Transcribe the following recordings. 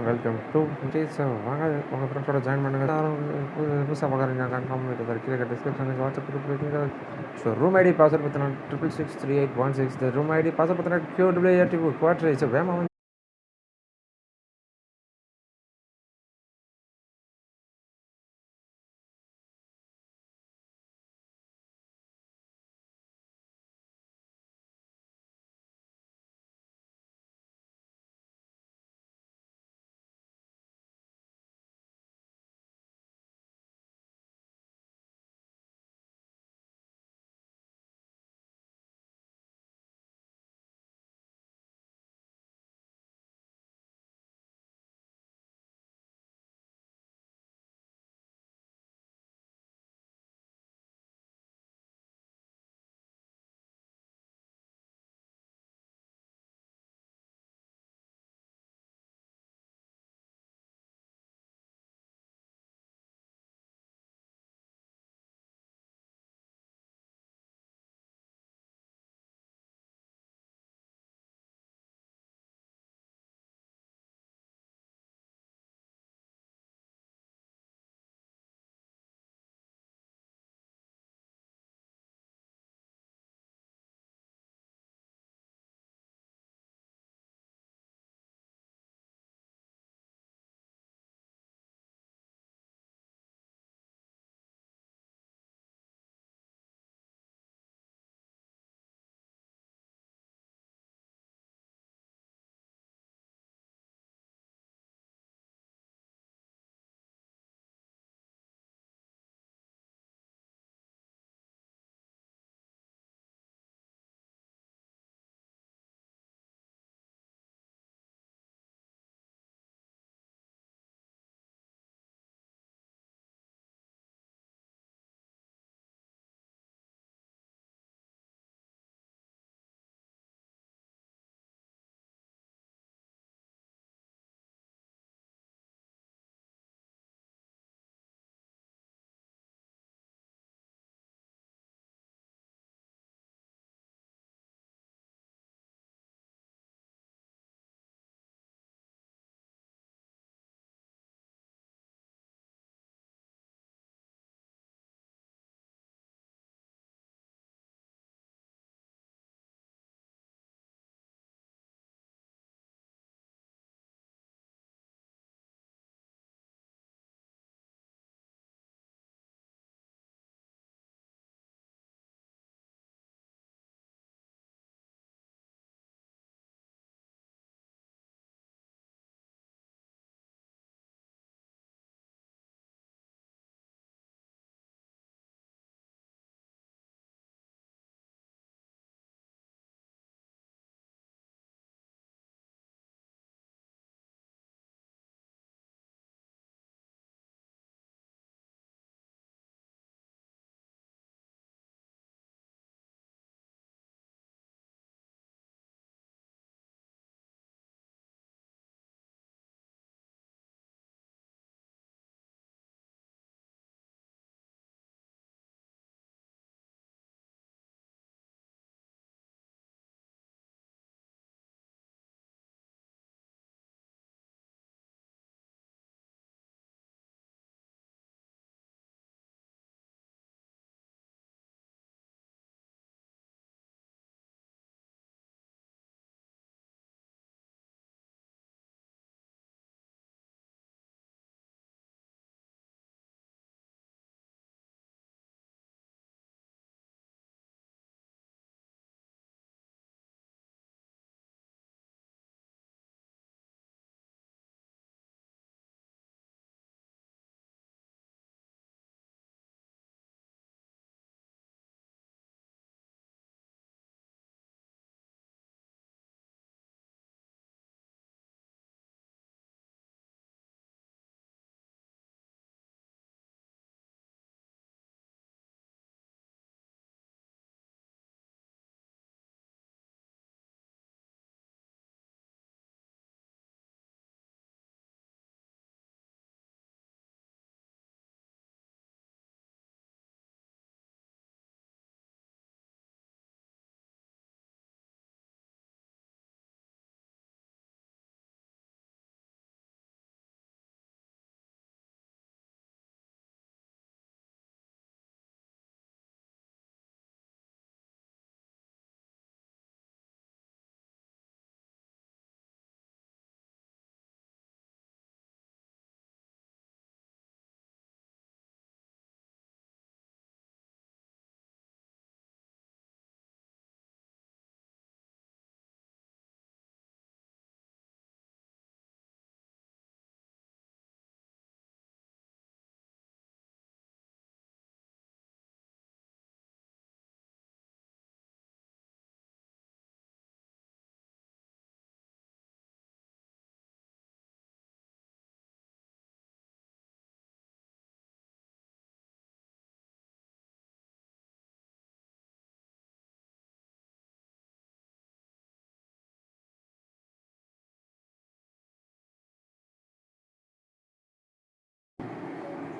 Welcome to Vijay sir. வாங்க உங்கள் ஃப்ரெண்ட்ஸோட ஜாயின் பண்ணுங்கள். யாரும் புதுசாக பார்க்குறீங்க கன்ஃபார்ம் பண்ணிட்டு கீழே டிஸ்கிரிப்ஷனுக்கு வாட்ஸ்அப் குரூப் இருக்குங்க. ஸோ ரூம் ஐடி பாஸ்வேர்ட் பார்த்தினா 6663816. இந்த ரூம் ஐடி பாஸ்வேர்ட் பார்த்தினா QWAT குவாட்ரேஸ் வேமா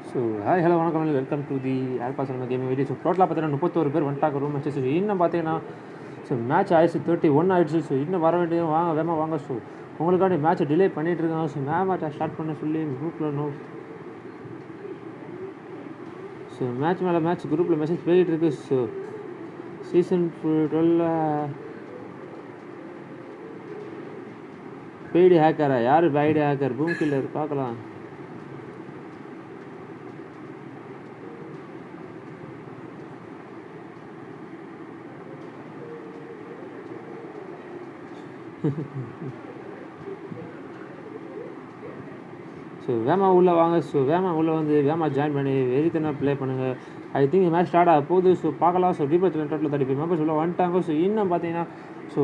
ஸோ ஹாய் ஹலோ வணக்கம் வெல்கம் டு தி ஆல்பா சொல்லுங்க கேமிங் வீடியோ. ஸோ டோட்டலாக பார்த்தீங்கன்னா 31 பேர் வந்துட்டாங்க ரூம் மேட்சஸ். இன்னும் பார்த்தீங்கன்னா ஸோ மேட்ச் ஆயிடுச்சு 31 ஆயிடுச்சு. ஸோ இன்னும் வர வேண்டியது வாங்க வேகமாக வாங்க. ஸோ உங்களுக்காண்டி மேட்ச்சை டிலே பண்ணிகிட்டு இருக்காங்க. ஸோ மேட்ச் ஸ்டார்ட் பண்ண சொல்லி குரூப்பில் ஸோ மேட்ச் மேலே மேட்ச் குரூப்பில் மெசேஜ் போயிட்டு இருக்கு. ஸோ சீசன் 12 பெய்டு ஹேக்கரா? யார் பெய்டு ஹேக்கர்? பூம் கில்லர் பார்க்கலாம். ஸோ வேமா உள்ளே வாங்க. ஸோ வேமா உள்ளே வந்து வேமா ஜாயின் பண்ணி வெறித்தனா ப்ளே பண்ணுங்கள். ஐ திங்க் இந்த மேட்ச் ஸ்டார்ட் ஆக போகுது. ஸோ பார்க்கலாம். ஸோ டீபர் டோட்டல் 35 மெம்பர்ஸ் உள்ளே வந்துட்டாங்க. ஸோ இன்னும் பார்த்தீங்கன்னா ஸோ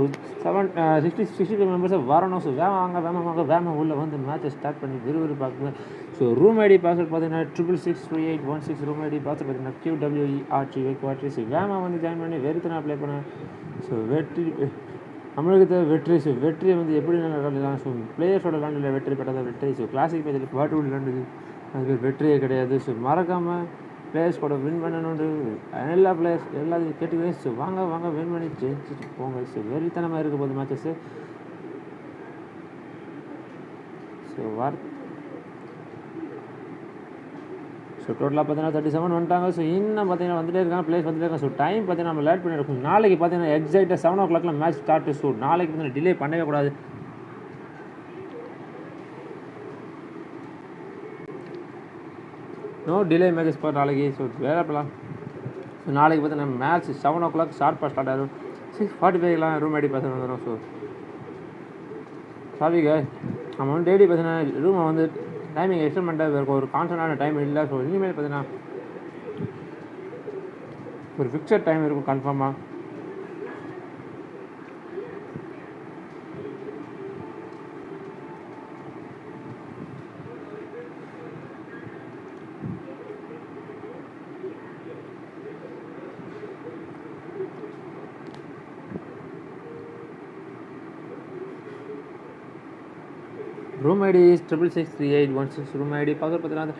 65 மெம்பர்ஸை வரணும். ஸோ வேமா உள்ளே வந்து மேட்சை ஸ்டார்ட் பண்ணி விறுவிறுப்பாக்குங்க. ஸோ ரூம் ஐடி பாஸ்வேர்ட் பார்த்தீங்கன்னா 6663816 ரூம் ஐடி பாஸ்வேர்ட் பார்த்தீங்கன்னா QWERTY. ஸோ வேமா வந்து ஜாயின் பண்ணி வெறித்தனா ப்ளே பண்ணுங்கள். ஸோ நம்மளுக்கு வெற்றி. ஸோ வெற்றியை வந்து எப்படி விளாடலாம்? ஸோ பிளேயர்ஸோட விளாண்டில் வெற்றி பெற்றதை வெற்றி. ஸோ கிளாசிக் மேட்சில் பாட்டு விளாண்டுது அது வெற்றியே கிடையாது. ஸோ மறக்காமல் பிளேயர்ஸ் கூட வின் பண்ணணுன்னு எல்லா பிளேயர்ஸ் எல்லாத்தையும் கேட்டுக்கிறேன். ஸோ வாங்க வின் பண்ணி ஜெயிச்சுட்டு போங்க. ஸோ வெறித்தனமாக இருக்க போகுது மேட்சஸ்ஸு. ஸோ டோட்டலாக பார்த்தீங்கன்னா 37 வந்துட்டாங்க. ஸோ இன்னும் பார்த்தீங்கன்னா வந்துட்டே இருக்காங்க, பிளேஸ் வந்துட்டே இருக்காங்க. ஸோ டைம் பார்த்தீங்கன்னா நம்ம லேட் பண்ணியிருக்கோம். நாளைக்கு பார்த்தீங்கன்னா எக்ஸாக்டாக 7 o'clock மேட்ச் ஸ்டார்ட். ஸோ நாளைக்கு பார்த்தீங்கன்னா டிலே பண்ணவே கூடாது. நோ டிலே மேட்சஸ் ஃபார் நாளைக்கு. ஸோ வேறு பண்ணலாம். ஸோ நாளைக்கு பார்த்தீங்கன்னா மேட்ச் 7 o'clock ஷார்ப்பாக ஸ்டார்ட் ஆகும். 6:45 ரூம் ஐடி பசங்க வந்துடும். ஸோ சாரிங்க, நம்ம வந்து டெய்லி பார்த்தீங்கன்னா ரூமை வந்து டைமிங் எக்ஸ்டெண்ட் பண்ணிட்டு இருக்கும். ஒரு கான்ஸ்டன்டான டைம் இல்லை. ஸோ இனிமேல் பார்த்தீங்கன்னா ஒரு ஃபிக்ஸட் டைம் இருக்கும் கன்ஃபார்மாக. Room ID is 6663816 room ID password பார்த்தீங்கன்னா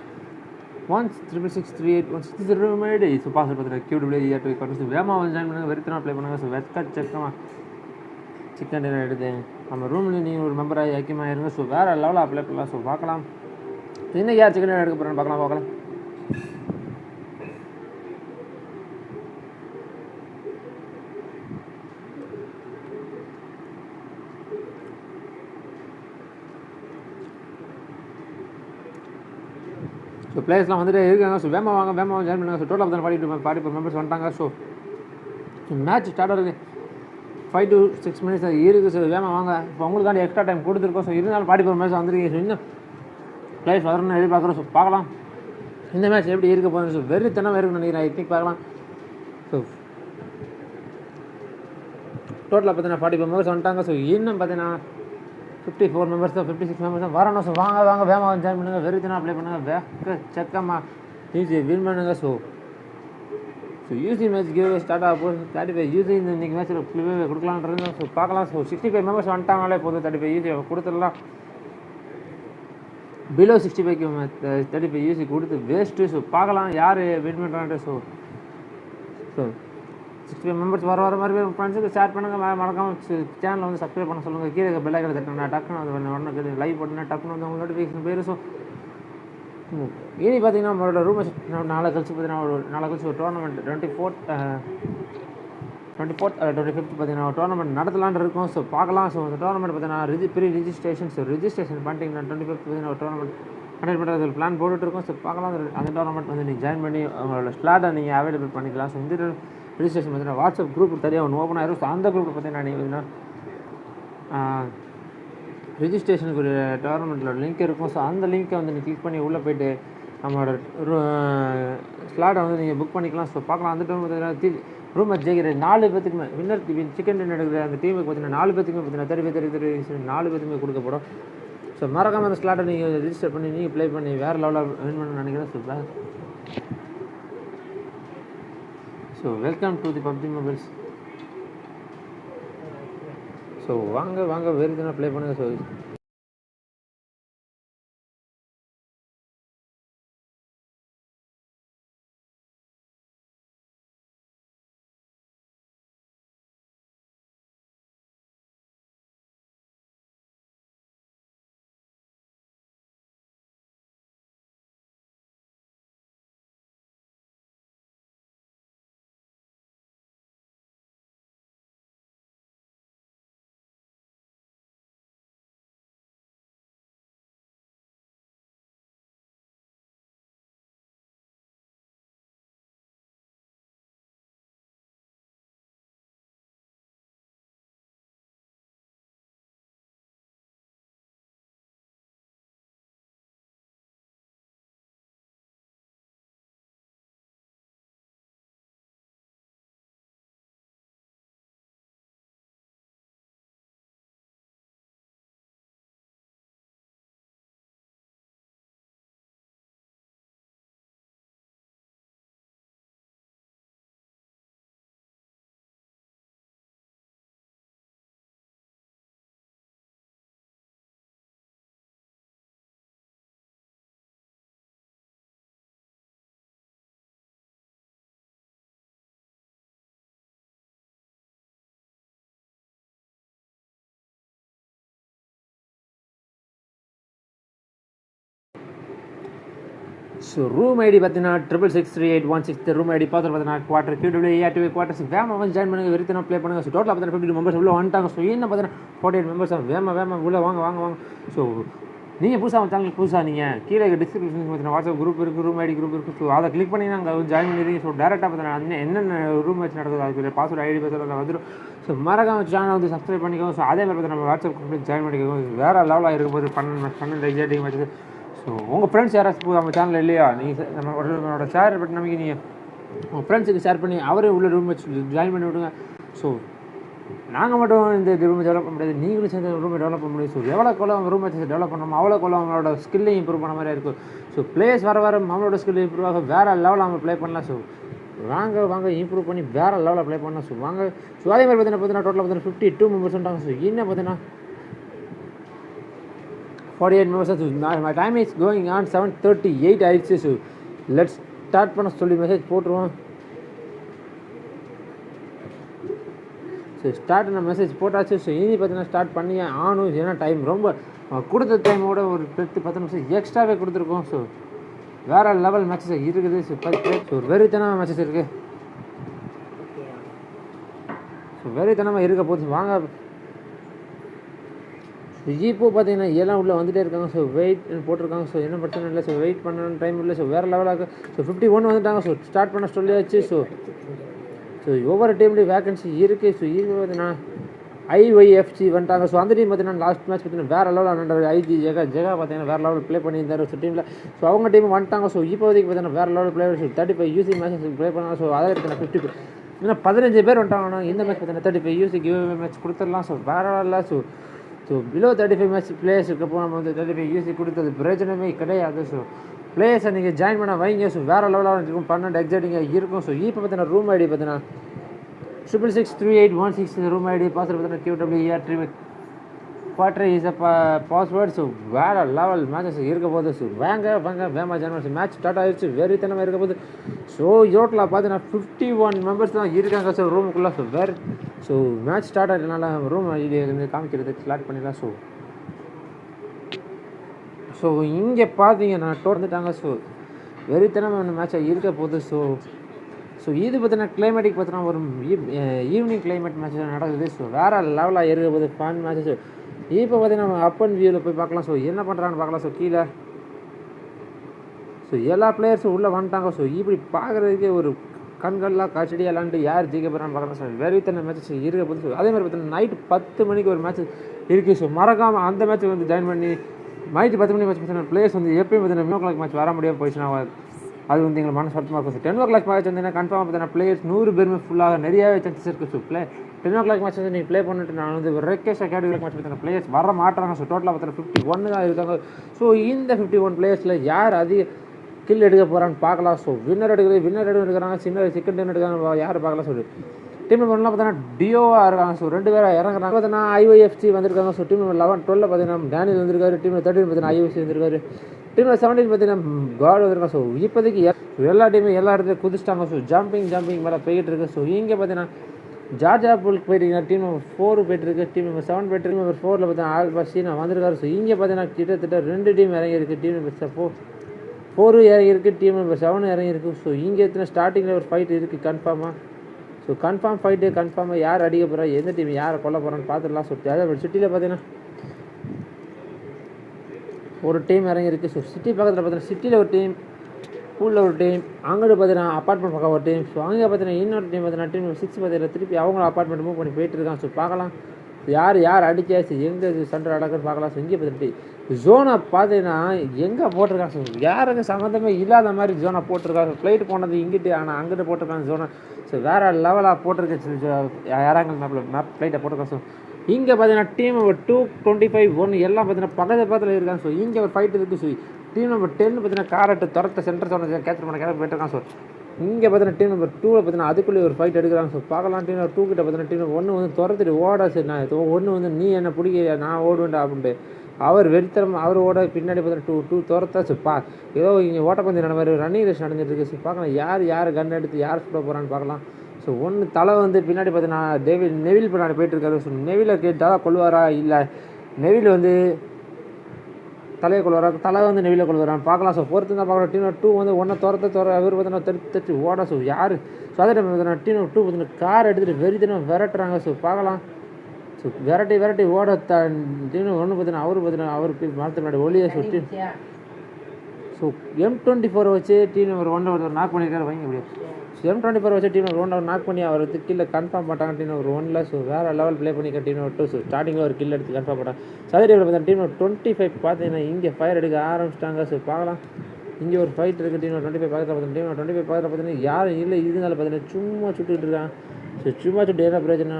1663816 இது ரூம் ஐடி. ஸோ பாஸ்வேர்ட் பார்த்தீங்கன்னா QWERTY. வேகமாக வந்து ஜாயின் பண்ணுங்கள், வெறித்தனா ப்ளே பண்ணுங்கள். ஸோ செக்கமாக சிக்கன் டின்னர் எடுத்தேன். நம்ம ரூமில் நீங்கள் ஒரு மெம்பராக ஐக்கியமாக இருங்க. ஸோ வேறு லெவலில் அப்ளை பண்ணலாம். ஸோ பார்க்கலாம். இன்னும் யார் சிக்கன் டின்னர் எடுக்க போகிறேன்னு பார்க்கலாம். ஸோ பிளேயர்ஸ்லாம் வந்துட்டு இருக்காங்க. ஸோ வேகமாக ஜாயின் பண்ணுங்கள். ஸோ டோட்டலாக பார்த்தீங்கன்னா 44 மெம்பர்ஸ் வந்துட்டாங்க. ஸோ மேட்ச் ஸ்டார்ட் ஆகுது 5 to 6 minutes இருக்குது. ஸோ வேகமாக வாங்க. இப்போ உங்களுக்காண்டி எக்ஸ்ட்ரா டைம் கொடுத்துருக்கோம். ஸோ இருந்தாலும் 44 மெம்பர்ஸ் வந்துருக்கீங்க. ஸோ இன்னும் பிளேயர்ஸ் வரணும்னு எதிர்பார்க்குறோம். ஸோ பார்க்கலாம் இந்த மேட்ச் எப்படி இருக்க போகுது. ஸோ வெறித்தனமாக இருக்குன்னு நினைக்கிறேன். இன்னைக்கு பார்க்கலாம். ஸோ டோட்டலாக பார்த்தீங்கன்னா 45 மெம்பர்ஸ் வந்துட்டாங்க. ஸோ இன்னும் பார்த்தீங்கன்னா 54 மெம்பர்ஸ் தான் 56 மெம்பர்ஸ் தான் வரணும். ஸோ வாங்க வேகமாக ஜாயின் பண்ணுங்கள், வெறித்தனா அப்ளை பண்ணுங்கள், செக்கமாக ஈஸி வின் பண்ணுங்கள். ஸோ யூசி மேட்ச் கிவ்வே ஸ்டார்ட் ஆக போகுது. 35 யூசி இன்றைக்கி மேட்ச்சில் கிவ்வே கொடுக்கலான்றது. ஸோ பார்க்கலாம். ஸோ 65 மெம்பர்ஸ் வந்துட்டாங்களே போதும். 35 யூசி கொடுத்துடலாம். பிலோ 65க்கு 35 யூசி கொடுத்து வேஸ்ட்டு. ஸோ பார்க்கலாம் யார் வின் பண்ணுறான்ட்டு. ஸோ 65 மெம்பர்ஸ் வர மாதிரி ஃப்ரெண்ட்ஸுக்கு ஷேர் பண்ணுங்கள். மறக்காமல் சேனலை வந்து சப்ஸ்கிரைப் பண்ண சொல்லுங்கள். கீழே பெல் ஐக்கனை தட்டினா டக்குன்னு அது உடனே லைவ் போட்டுனா டக்குன்னு வந்து உங்கள் நோட்டிஃபிகேஷன் போயிடும். ஸோ இனி பார்த்தீங்கன்னா நம்மளோட ரூம் நாளை கழிச்சு பார்த்தீங்கன்னா ஒரு டோர்னமெண்ட் 24th 25th பார்த்தீங்கன்னா ஒரு டோர்னமெண்ட் நடத்தலான்னு இருக்கும். ஸோ பார்க்கலாம். ஸோ அந்த டோர்னமெண்ட் பார்த்தீங்கன்னா ப்ரீ ரிஜிஸ்ட்ரேஷன். ஸோ ரிஜிஸ்ட்ரேஷன் பண்ணிட்டீங்கன்னா 25th பார்த்தீங்கன்னா ஒரு டோர்னமெண்ட் கண்டக்ட் பண்ணுறது பிளான் போட்டுட்ருக்கோம். ஸோ பார்க்கலாம். அந்த டோர்னமெண்ட் வந்து நீங்கள் ஜாயின் பண்ணி உங்களோட ஸ்லாட்டை நீங்கள் அவைலபிள் பண்ணிக்கலாம். ஸோ இந்த ரிஜிஸ்ட்ரேஷன் பார்த்தீங்கன்னா வாட்ஸ்அப் குரூப் தனியாக ஒன்று ஓப்பன் ஆயிரும். ஸோ அந்த குரூப்பில் பார்த்தீங்கன்னா நீங்கள் பார்த்தீங்கன்னா ரிஜிஸ்ட்ரேஷனுக்கு ஒரு டோர்னமெண்ட்டில் லிங்க் இருக்கும். ஸோ அந்த லிங்க்கை வந்து நீங்கள் கிளிக் பண்ணி உள்ளே போய்ட்டு நம்மளோட ஸ்லாட்டை வந்து நீங்கள் புக் பண்ணிக்கலாம். ஸோ பார்க்கலாம். அந்த டைம் பார்த்தீங்கன்னா ரூம் மேட்ச் ஜெயிக்கிற 4 பேத்துக்குமே வின்னர் சிக்கன் டின்னர் எடுக்கிற அந்த டீமுக்கு பார்த்தீங்கன்னா 4 பேத்துக்குமே பார்த்தீங்கன்னா 4 பேத்துக்குமே கொடுக்கப்படும். ஸோ மறக்காமல் அந்த ஸ்லாட்டை நீங்கள் ரிஜிஸ்டர் பண்ணி நீங்கள் ப்ளே பண்ணி வேறு லெவலில் வின் பண்ணணும்னு நினைக்கிறேன். So welcome to the PUBG mobiles. So வாங்க வெறித்தனா ப்ளே பண்ணுங்கள். ஸோ ஸோ ரூம் ஐடி பார்த்தீங்கன்னா 666381 ரூம் ஐடி பார்த்து பார்த்தீங்கன்னா குவார்டர் QWA குவார்டர்ஸ் வேமா வந்து ஜாயின் பண்ணுங்க வெறித்தனா ப்ளே பண்ணுங்க. ஸோ டோட்டலாக பார்த்தீங்கன்னா 52 மெம்பர்ஸ் உள்ள வந்துட்டாங்க. ஸோ என்ன பார்த்தீங்கன்னா 48 மெம்பர்ஸ் வேமா உள்ள வாங்க. ஸோ நீங்கள் புதுசாக சேனலுக்கு புதுசாக நீங்கள் கீழே டிஸ்கிரிப்ஷன் பார்த்தீங்கன்னா வாட்ஸ்அப் குரூப் இருக்குது, ரூம் ஐடி குரூப் இருக்குது. ஸோ அதை கிளிக் பண்ணி நாங்கள் ஜாயின் பண்ணிடுறீங்க. ஸோ டேரெக்டாக பார்த்தீங்கன்னா என்னென்ன ரூம் வச்சு நடக்குது அதுக்கு பாஸ்வேர்டு ஐடி பாஸ்வேர்டு வந்துடும். ஸோ மறக்காம சேனல் வந்து சப்ஸ்கிரைப் பண்ணிக்கோங்க. ஸோ அதே மாதிரி பார்த்தீங்கன்னா நம்ம வாட்ஸ்அப் குரூப்பில் ஜாயின் பண்ணிக்கோங்க. வேறு லெவலாக இருக்கும்போது 12 எக்ஸைட்டிங் வச்சுது. ஸோ உங்கள் ஃப்ரெண்ட்ஸ் யாராச்சும் நம்ம சேனல் இல்லையா, நீங்கள் நம்மளோட ஷேர் பற்றி நம்பிக்கை நீங்கள் உங்கள் ஃப்ரெண்ட்ஸுக்கு ஷேர் பண்ணி அவரே உள்ள ரூம் வச்சு ஜாயின் பண்ணி விடுங்க. ஸோ நாங்கள் மட்டும் இந்த ரூமை டெவலப் பண்ண முடியாது, நீங்களும் சேர்ந்து ரூமை டெவலப் பண்ண முடியும். ஸோ எவ்வளோக்குள்ள ரூம் வச்சு டெவலப் பண்ணணும் அவ்வளோக்குள்ள அவங்களோட ஸ்கில்லையும் இம்ப்ரூவ் பண்ண மாதிரி இருக்கும். ஸோ பிளேயர்ஸ் வர அவங்களோட ஸ்கில் இம்ப்ரூவ் ஆக வேறு லெவலில் அவங்க ப்ளே பண்ணலாம். ஸோ வாங்க இம்ப்ரூவ் பண்ணி வேறு லெவலில் ப்ளே பண்ணலாம். ஸோ வாங்க. ஸோ அதே மாதிரி பார்த்தீங்கன்னா டோட்டலாக பார்த்தீங்கன்னா 52 மெம்பர்ஸ் வந்துட்டாங்க. ஸோ இன்னும் பார்த்தீங்கன்னா 48 members. My time is going on 7:38 ஆயிடுச்சு. ஸோ லெட்ஸ் ஸ்டார்ட் பண்ண சொல்லி மெசேஜ் போட்டுருவோம். ஸோ ஸ்டார்ட் நான் மெசேஜ் போட்டாச்சு. ஸோ இனி பார்த்தீங்கன்னா ஸ்டார்ட் பண்ணி ஆனும். ஏன்னா டைம் ரொம்ப கொடுத்த டைமோட ஒரு 10 நிமிஷம் எக்ஸ்ட்ராவே கொடுத்துருக்கோம். ஸோ வேறு லெவல் மேட்சஸ் இருக்குது. ஸோ வெறித்தனமாக மேட்சஸ் இருக்குது. ஸோ வெறித்தனமாக இருக்க போது வாங்க. இப்போ பார்த்தீங்கன்னா எல்லாம் உள்ளே வந்துகிட்டே இருக்காங்க. ஸோ வெயிட் போட்டிருக்காங்க. ஸோ என்ன பிரச்சனை இல்லை. ஸோ வெயிட் பண்ண டைம் இல்லை. ஸோ வேறு லெவலாக. ஸோ 51 வந்துட்டாங்க. ஸோ ஸ்டார்ட் பண்ண சொல்லியாச்சு. ஸோ ஒவ்வொரு டீம்லேயும் வேகன்சி இருக்குது. ஸோ இது பார்த்தீங்கன்னா IYFC வந்துட்டாங்க. ஸோ அந்த டீம் பார்த்தீங்கன்னா லாஸ்ட் மேட்ச் பார்த்தீங்கன்னா வேறு லெவலில் விளாண்டாரு. ஜெகா பார்த்தீங்கன்னா வேறு லெவலில் ப்ளே பண்ணியிருந்தார். ஸோ டீமில் ஸோ அவங்க டீம் வந்துட்டாங்க. ஸோ இப்போதைக்கு பார்த்தீங்கன்னா வேறு லெவலில் ப்ளே 35 UC மேட்சஸ் ப்ளே பண்ணாங்க. ஸோ அதில் பார்த்தீங்கன்னா 50 இன்னும் 15 பேர் வந்துட்டாங்கன்னா இந்த மேட்ச் பார்த்தீங்கன்னா 35 UC கிவ்அவே மேட்ச் கொடுத்துடலாம். ஸோ வேறு இல்லை. ஸோ பிலோ 35 மேட்ச் பிளேயர்ஸுக்கு அப்போ நம்ம வந்து 35 UC கொடுத்தது பிரயோஜனமே கிடையாது. ஸோ பிளேயர்ஸை நீங்கள் ஜாயின் பண்ண வைங்க. ஸோ வேறு லெவலாக இருக்கும். 12 எக்ஸைட்டிங்காக இருக்கும். ஸோ இப்போ பார்த்தீங்கன்னா ரூம் ஐடி பார்த்தீங்கன்னா 666381 ரூம் ஐடி பாஸ்வேர்டு பார்த்தீங்கன்னா QWA quarter is password. So வேறு லெவல் மேட்சஸ் இருக்க போது. ஸோ வாங்க வேமா ஜாயின் மேட்ச் ஸ்டார்ட் ஆகிடுச்சு. வெறித்தனமாக இருக்க போது. ஸோ டோட்டலாக பார்த்தீங்கன்னா 51 மெம்பர்ஸ் தான் இருக்காங்க. ஸோ ரூமுக்குள்ளே. ஸோ மேட்ச் ஸ்டார்ட் ஆகிட்டனால ரூம் ஐடி வந்து காமிக்கிறதுக்கு ஸ்டார்ட் பண்ணிடலாம். ஸோ இங்கே பார்த்தீங்கன்னா வந்துட்டாங்க. ஸோ வெறித்தனமான மேட்சாக இருக்க போகுது. ஸோ இது பார்த்தீங்கன்னா கிளைமேட்டிக் பார்த்தீங்கன்னா ஒரு ஈவினிங் கிளைமேட் மேட்ச் நடக்குது. ஸோ வேறு லெவலாக இருக்க போது ஃபன் மேட்சஸ். இப்போ பார்த்தீங்கன்னா நம்ம அப் அண்ட் வியூவில் போய் பார்க்கலாம். ஸோ என்ன பண்ணுறாங்கன்னு பார்க்கலாம். ஸோ கீழே ஸோ எல்லா பிளேயர்ஸும் உள்ளே வந்துட்டாங்க. ஸோ இப்படி பார்க்குறதுக்கே ஒரு கண்கள்லாம் காட்சடியாக விளாண்டு யார் ஜெயிக்க போகிறான்னு பார்க்கலாம். ஸோ வெறித்தன மேட்சஸ் இருக்க போது. ஸோ அதே மாதிரி பார்த்தீங்கன்னா நைட்டு 10 மணிக்கு ஒரு மேட்ச் இருக்குது. ஸோ மறக்காமல் அந்த மேட்ச் வந்து ஜாயின் பண்ணி நைட்டு 10 மணி மேட்ச் பார்த்தீங்கன்னா பிளேயர்ஸ் வந்து எப்பயும் பார்த்தீங்கன்னா 9 o'clock மேட்ச் வர முடியாமல் போயிடுச்சுன்னா அது வந்து எங்களுக்கு மனசு வருத்தமாக இருக்கும். ஸோ 10 o'clock மேட்ச் வந்தீங்கன்னா கன்ஃபார்மாக பார்த்தீங்கன்னா பிளேயர்ஸ் 100 பேருமே ஃபுல்லாக நிறையாவே சான்சஸ் இருக்குது. ஸோ 10 o'clock மேட்ச் வந்து நீங்கள் ப்ளே பண்ணிட்டு நான் வந்து ரெக்கேஷ் கேட்டகரி மேட்ச் பார்த்தீங்கன்னா பிளேயர்ஸ் வர மாட்டாங்க. ஸோ டோட்டலாக பார்த்தீங்கன்னா 51 தான் இருக்காங்க. ஸோ இந்த 51 பிளேயர்ஸில் யார் அதிக கில் எடுக்க போகிறான்னு பார்க்கலாம். ஸோ வின்னர் எடுக்கிறாங்க. செகண்ட் வின் எடுக்கிறாங்க. யார் பார்க்கலாம். ஸோ டீம் நம்பர் 1 பார்த்தீங்கன்னா டியோவாக இருக்காங்க. ஸோ 2 பேர் இறங்குறாங்க. பார்த்தீங்கன்னா IYFC வந்திருக்காங்க. ஸோ டீம் நம்பர் 12 பார்த்தீங்கன்னா டேனியல் வந்திருக்காரு. டீம் நம்பர் 13 பார்த்தீங்கன்னா IYFC வந்திருக்காரு. டீம் நம்பர் 17 பார்த்தீங்கன்னா காட் வந்திருக்காங்க. ஸோ இப்போதைக்கு எல்லா டீமும் எல்லா இடத்துலையும் குதிச்சிட்டாங்க. ஸோ ஜம்பிங் மேலே போய்கிட்டு இருக்குது. ஸோ இங்கே பார்த்தீங்கன்னா ஜார்ஜா புல்க்கு போயிட்டீங்கன்னா டீம் நம்பர் 4 போய்ட்டு இருக்குது. டீம் நம்பர் 7 போய்ட்டு டீம் நம்பர் 4 பார்த்தீங்கன்னா ஆல்பாசினா வந்திருக்காரு. ஸோ இங்கே பார்த்தீங்கன்னா கிட்டத்தட்ட 2 டீம் இறங்கியிருக்கு. டீம் நம்பர் 4 இறங்கியிருக்கு. டீம் நம்பர் 7 இறங்கியிருக்கு. ஸோ இங்கே எத்தனை ஸ்டார்டிங்கில் ஒரு ஃபைட் இருக்குது கன்ஃபார்மாக. ஸோ கன்ஃபார்ம் ஃபைட்டு கன்ஃபார்மாக யார் அடிக்க போகிறா, எந்த டீம் யாரை கொல்ல போகிறான்னு பார்த்துடலாம். ஸோ அதே சிட்டியில் பார்த்தீங்கன்னா ஒரு டீம் இறங்கியிருக்கு. ஸோ சிட்டி பக்கத்தில் பார்த்தீங்கன்னா சிட்டியில் ஒரு டீம், ஸ்கூலில் ஒரு டீம், அங்கிட்டு பார்த்தீங்கன்னா அப்பார்ட்மெண்ட் பக்கம் ஒரு டீம். ஸோ அங்கே பார்த்தீங்கன்னா இன்னொரு டீம் பார்த்தீங்கன்னா டீம் 6 பார்த்தீங்கன்னா திருப்பி அவங்க அப்பார்ட்மெண்ட் மூவ் பண்ணி போயிட்டு இருக்காங்க. ஸோ பார்க்கலாம் யார் அடிச்சாச்சு எங்கே சென்டர் நடக்குன்னு பார்க்கலாம். ஸோ இங்கே பார்த்துட்டு ஜோனை பார்த்தீங்கன்னா எங்கே போட்டிருக்காங்க. ஸோ யாருக்கு சம்மந்தமே இல்லாத மாதிரி ஜோனை போட்டிருக்காங்க. ஃப்ளைட் போனது இங்கிட்டு ஆனால் அங்கிட்டு போட்டிருக்காங்க ஜோனை. ஸோ வேறு லெவலாக போட்டிருக்கு யாராங்க மேப் ஃப்ளைட்டை போட்டிருக்காங்க. ஸோ இங்கே பார்த்தீங்கன்னா டீம் நம்பர் 225 எல்லாம் பார்த்தீங்கன்னா பக்கத்தில் இருக்காங்க. ஸோ இங்கே ஒரு ஃபைட் இருக்குது. ஸோ டீம் நம்பர் 10 பார்த்தீங்கன்னா காரட்டு துரத்த சென்டர் சோனை கேப்சர் பண்ண போயிட்டுருக்காங்க. ஸோ இங்கே பார்த்தீங்கன்னா டீம் நம்பர் 2 பார்த்தீங்கன்னா அதுக்குள்ளே ஒரு ஃபைட் எடுக்கிறாங்க. ஸோ பார்க்கலாம். டீம் நம்பர் 2 கிட்ட பார்த்தீங்கன்னா டீம் நம்பர் 1 வந்து துரத்துட்டு ஓட. சரி நான் 1 வந்து நீ என்ன பிடிக்க நான் ஓடுவேண்டா அப்படின்ட்டு அவர் வெறித்தரம் அவர் ஓட பின்னாடி பார்த்தீங்கன்னா 2 துரத்தா. ஸோ ஏதோ இங்கே ஓட்டப்பந்தயம் நடந்த மாதிரி ரன்னிங் ரேஸ் நடந்துட்டு இருக்குது. ஸோ பார்க்கலாம் யார் கன் எடுத்து யார் சுட போகிறான்னு பார்க்கலாம். ஸோ ஒன்று தலை வந்து பின்னாடி பார்த்தீங்கன்னா நெவில் பின்னாடி போயிட்டுருக்காரு. ஸோ நெவிலை கேட்டால் கொள்வாரா இல்லை நெவில் வந்து தலையை கொள்வார், தலை வந்து வெளியில் கொள்வாரான் பார்க்கலாம். ஸோ பொறுத்து தான் பார்க்கலாம். டீம் 2 வந்து ஒன்றை துரத்த அவர் பார்த்தீங்கன்னா தட்டி ஓட. ஸோ யார் ஸோ அதே டைம் பார்த்தீங்கன்னா டீம் 2 பார்த்தீங்கன்னா கார் எடுத்துகிட்டு வெறித்தனம் விரட்டுறாங்க. ஸோ பார்க்கலாம். ஸோ விரட்டி ஓட டீம் 1 பார்த்தீங்கன்னா அவருக்கு மரத்து முன்னாடி ஒளியை சுற்றி ஸோ M24 வச்சு டீம் நம்பர் 1 ஒருத்தர் நாக் பண்ணியிருக்காரு. வைங்க இப்படி M24 வச்சு டீம் நம்பர் 1 நாக் பண்ணி அவர் கீழே கன்ஃபார்ம் பண்ணிட்டாங்க டீம் நம்பர் 1ல். ஸோ வேறு லெவல் ப்ளே பண்ணிக்க டீம் நம்பர் 2. ஸோ ஸ்டார்டிங்கில் ஒரு கில் எடுத்து கன்ஃபார்ம் பண்ணாங்க. ஸோ அதே டைமில் பார்த்தீங்கன்னா டீம் நம்பர் 25 பார்த்தீங்கன்னா இங்கே ஃபயர் எடுக்க ஆரம்பிச்சிட்டாங்க. ஸோ பார்க்கலாம். இங்கே ஒரு ஃபைட் இருக்குது டீம் நம்பர் 25 பக்கத்தில் பார்த்தீங்கன்னா டீம் நம்பர் 25 பக்கத்தில் பார்த்தீங்கன்னா யாரும் இல்லை. இதனால பார்த்தீங்கன்னா சும்மா சுட்டுக்கிட்டு இருக்கான். ஸோ சும்மா சுட்டு என்ன பிரச்சனை